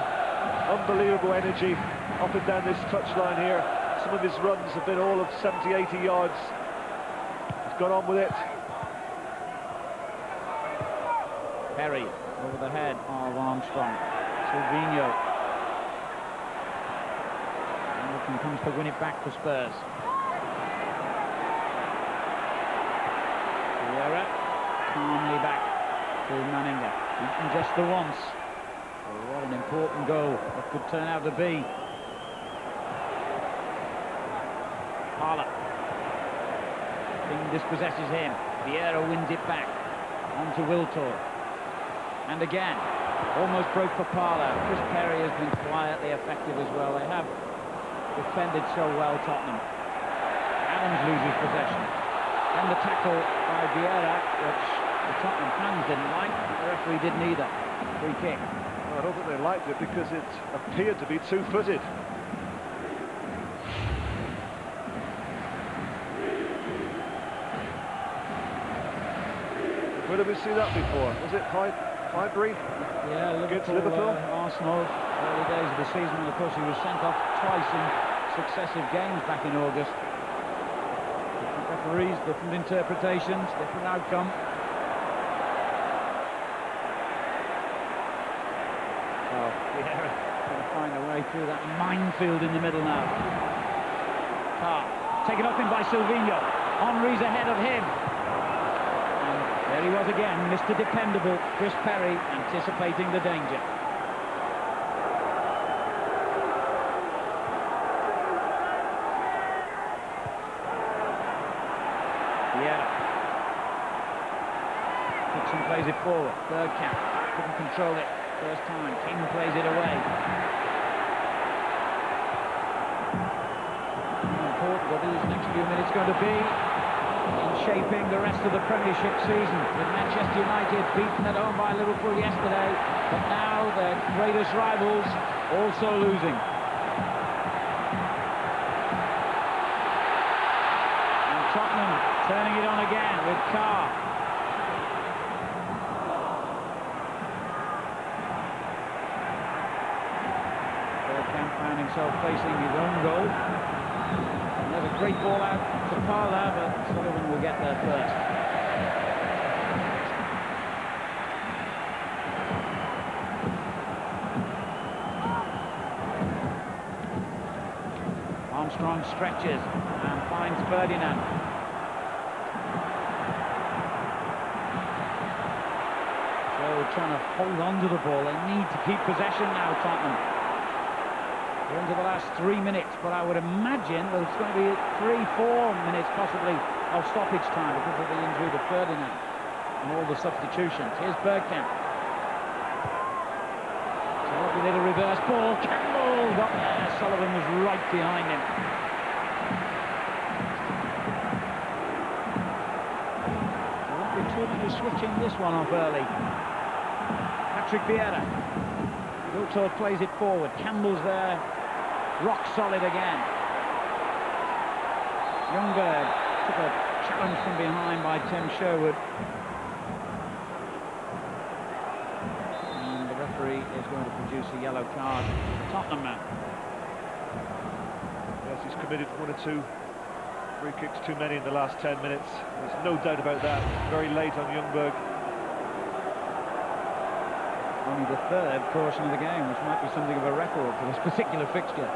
unbelievable energy up and down this touchline here. Some of his runs have been all of 70, 80 yards. He's got on with it. Perry over the head of Armstrong. Silvino. Anderton comes to win it back for Spurs. Vieira calmly back to Manninger. Beaten just the once. Oh, what an important goal that could turn out to be. Parla. King dispossesses him. Vieira wins it back. On to Wiltord. And again, almost broke for Parla. Chris Perry has been quietly effective as well. They have defended so well, Tottenham. Adams loses possession. And the tackle by Vieira, which the Tottenham fans didn't like. The referee didn't either. Free kick. Well, I don't think they liked it because it appeared to be two-footed. Where did we see that before? Was it Highbury? Yeah, Liverpool. Arsenal, early days of the season, and of course he was sent off twice in successive games back in August. Different referees, different interpretations, different outcome. Oh, yeah, going to find a way through that minefield in the middle now. Carr, taken up in by Silvinho. Henry's ahead of him. There he was again, Mr. Dependable, Chris Perry, anticipating the danger. Yeah. Dixon plays it forward, Bergkamp, couldn't control it first time, King plays it away. How important are these next few minutes going to be in shaping the rest of the Premiership season, with Manchester United beaten at home by Liverpool yesterday, but now their greatest rivals also losing. And Tottenham turning it on again with Carr. Bergkamp found himself facing his own goal. There's a great ball out to Parla, but Sullivan will get there first. Armstrong stretches and finds Ferdinand. So trying to hold on to the ball. They need to keep possession now, Tottenham. We're into the last 3 minutes, but I would imagine that it's going to be 3-4 minutes possibly of stoppage time because of the injury to Ferdinand and all the substitutions. Here's Bergkamp. So a lovely little reverse ball. Campbell got there. Sullivan was right behind him. There won't be too many switching this one off early. Patrick Vieira. Wiltord plays it forward. Campbell's there. Rock solid again. Ljungberg took a challenge from behind by Tim Sherwood. And the referee is going to produce a yellow card. Tottenham man. Yes, he's committed one or two free kicks too many in the last 10 minutes. There's no doubt about that. Very late on Ljungberg. Only the third caution of the game, which might be something of a record for this particular fixture.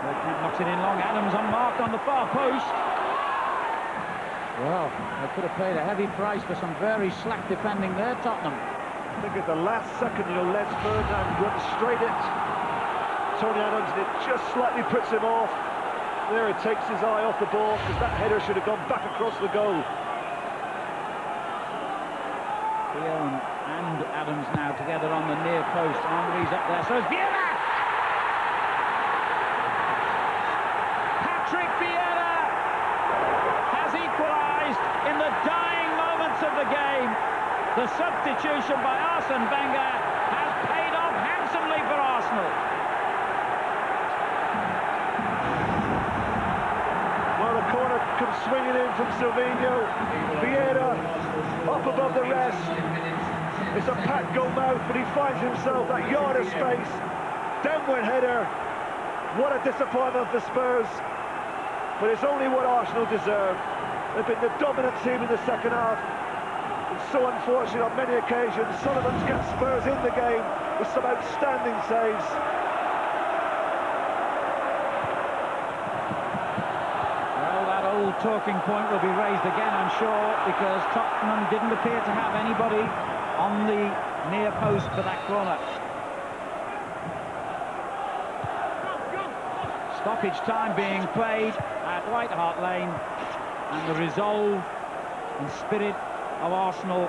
Bergkamp knocks it in long. Adams unmarked on the far post. Well, they could have paid a heavy price for some very slack defending there, Tottenham. I think at the last second, Les Ferdinand runs straight at Tony Adams, and it just slightly puts him off. There, it takes his eye off the ball, because that header should have gone back across the goal. Theo and Adams now together on the near post. Henry's up there, so it's Vieira! Patrick Vieira has equalised in the dying moments of the game. The substitution by Arsene Wenger has paid off handsomely for Arsenal. Well, the corner comes swinging in from Silvinho. Vieira up above the rest. It's a packed goal mouth, but he finds himself that yard of space. Downward header. What a disappointment for Spurs. But it's only what Arsenal deserve. They've been the dominant team in the second half. It's so unfortunate on many occasions. Sullivan's kept Spurs in the game with some outstanding saves. Well, that old talking point will be raised again, I'm sure, because Tottenham didn't appear to have anybody on the near post for that corner. Stoppage time being played at White Hart Lane, and the resolve and spirit of Arsenal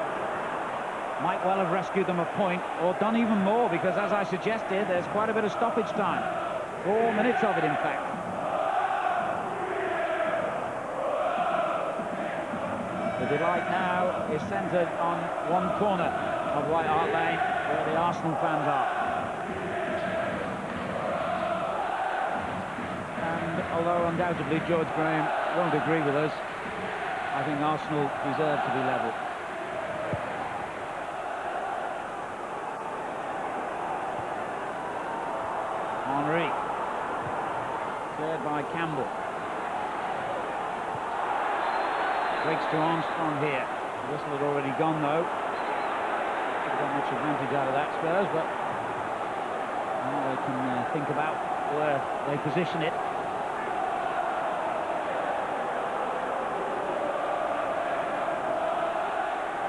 might well have rescued them a point, or done even more, because as I suggested, there's quite a bit of stoppage time. 4 minutes of it, in fact. The delight now is centred on one corner of White Hart Lane, where the Arsenal fans are. And although undoubtedly George Graham won't agree with us, I think Arsenal deserve to be level. Henry, cleared by Campbell. Breaks to Armstrong here. The whistle had already gone though. Not got much advantage out of that, Spurs, but now they can think about where they position it.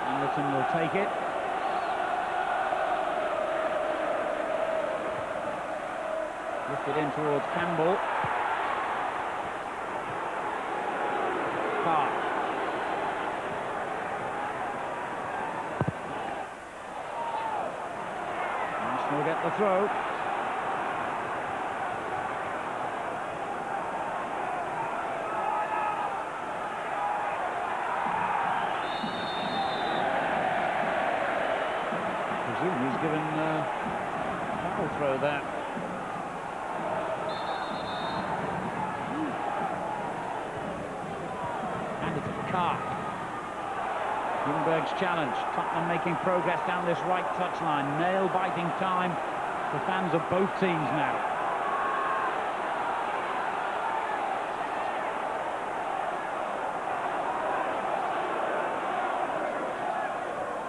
Anderson will take it. Lifted in towards Campbell. Carr. Arsenal get the throw. I presume he's given a foul throw there. Carr. Ljungberg's challenge. Tottenham making progress down this right touchline. Nail-biting time for fans of both teams now.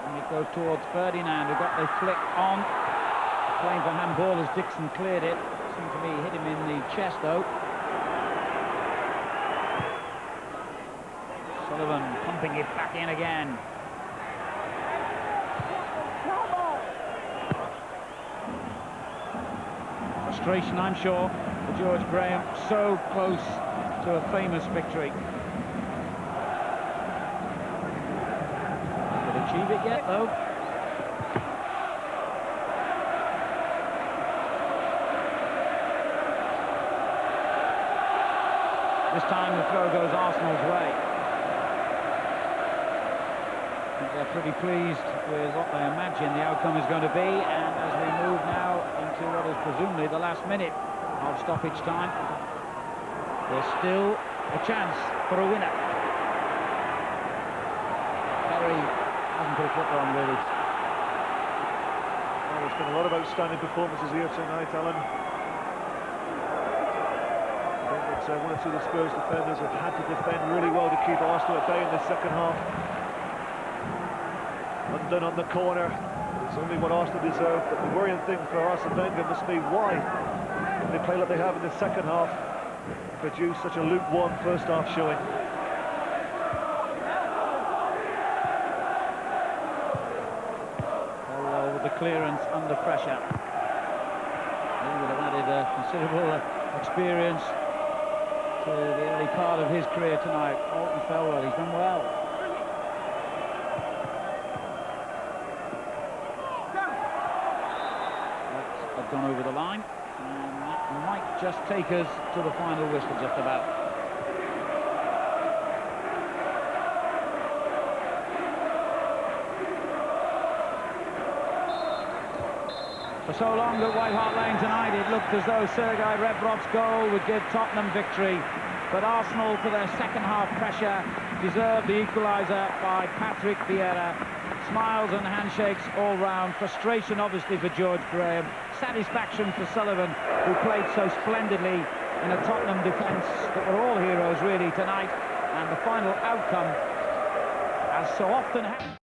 And it goes towards Ferdinand, who got the flick on. Playing for handball as Dixon cleared it. Seemed to me hit him in the chest though. Sullivan pumping it back in again. Frustration, I'm sure, for George Graham. So close to a famous victory. Not achieve it yet, though. This time the throw goes Arsenal's way. They're pretty pleased with what they imagine the outcome is going to be, and as we move now into what is presumably the last minute of stoppage time, there's still a chance for a winner. Perry hasn't put a foot wrong, really. Well, there's been a lot of outstanding performances here tonight, Alan. I think that one or two of the Spurs defenders have had to defend really well to keep Arsenal at bay in the second half. Undone on the corner. It's only what Arsenal deserve, but the worrying thing for Arsene Wenger must be why, when they play like they have in the second half, produce such a lukewarm first half showing. Well, with the clearance under pressure, he would have added considerable experience to the early part of his career tonight. Alton fell well, he's done well. Gone over the line, and that might just take us to the final whistle just about. For so long at White Hart Lane tonight, it looked as though Sergei Rebrov's goal would give Tottenham victory, but Arsenal, for their second half pressure, deserved the equaliser by Patrick Vieira. Smiles and handshakes all round. Frustration, obviously, for George Graham. Satisfaction for Sullivan, who played so splendidly in a Tottenham defence that were all heroes, really, tonight. And the final outcome, as so often happens.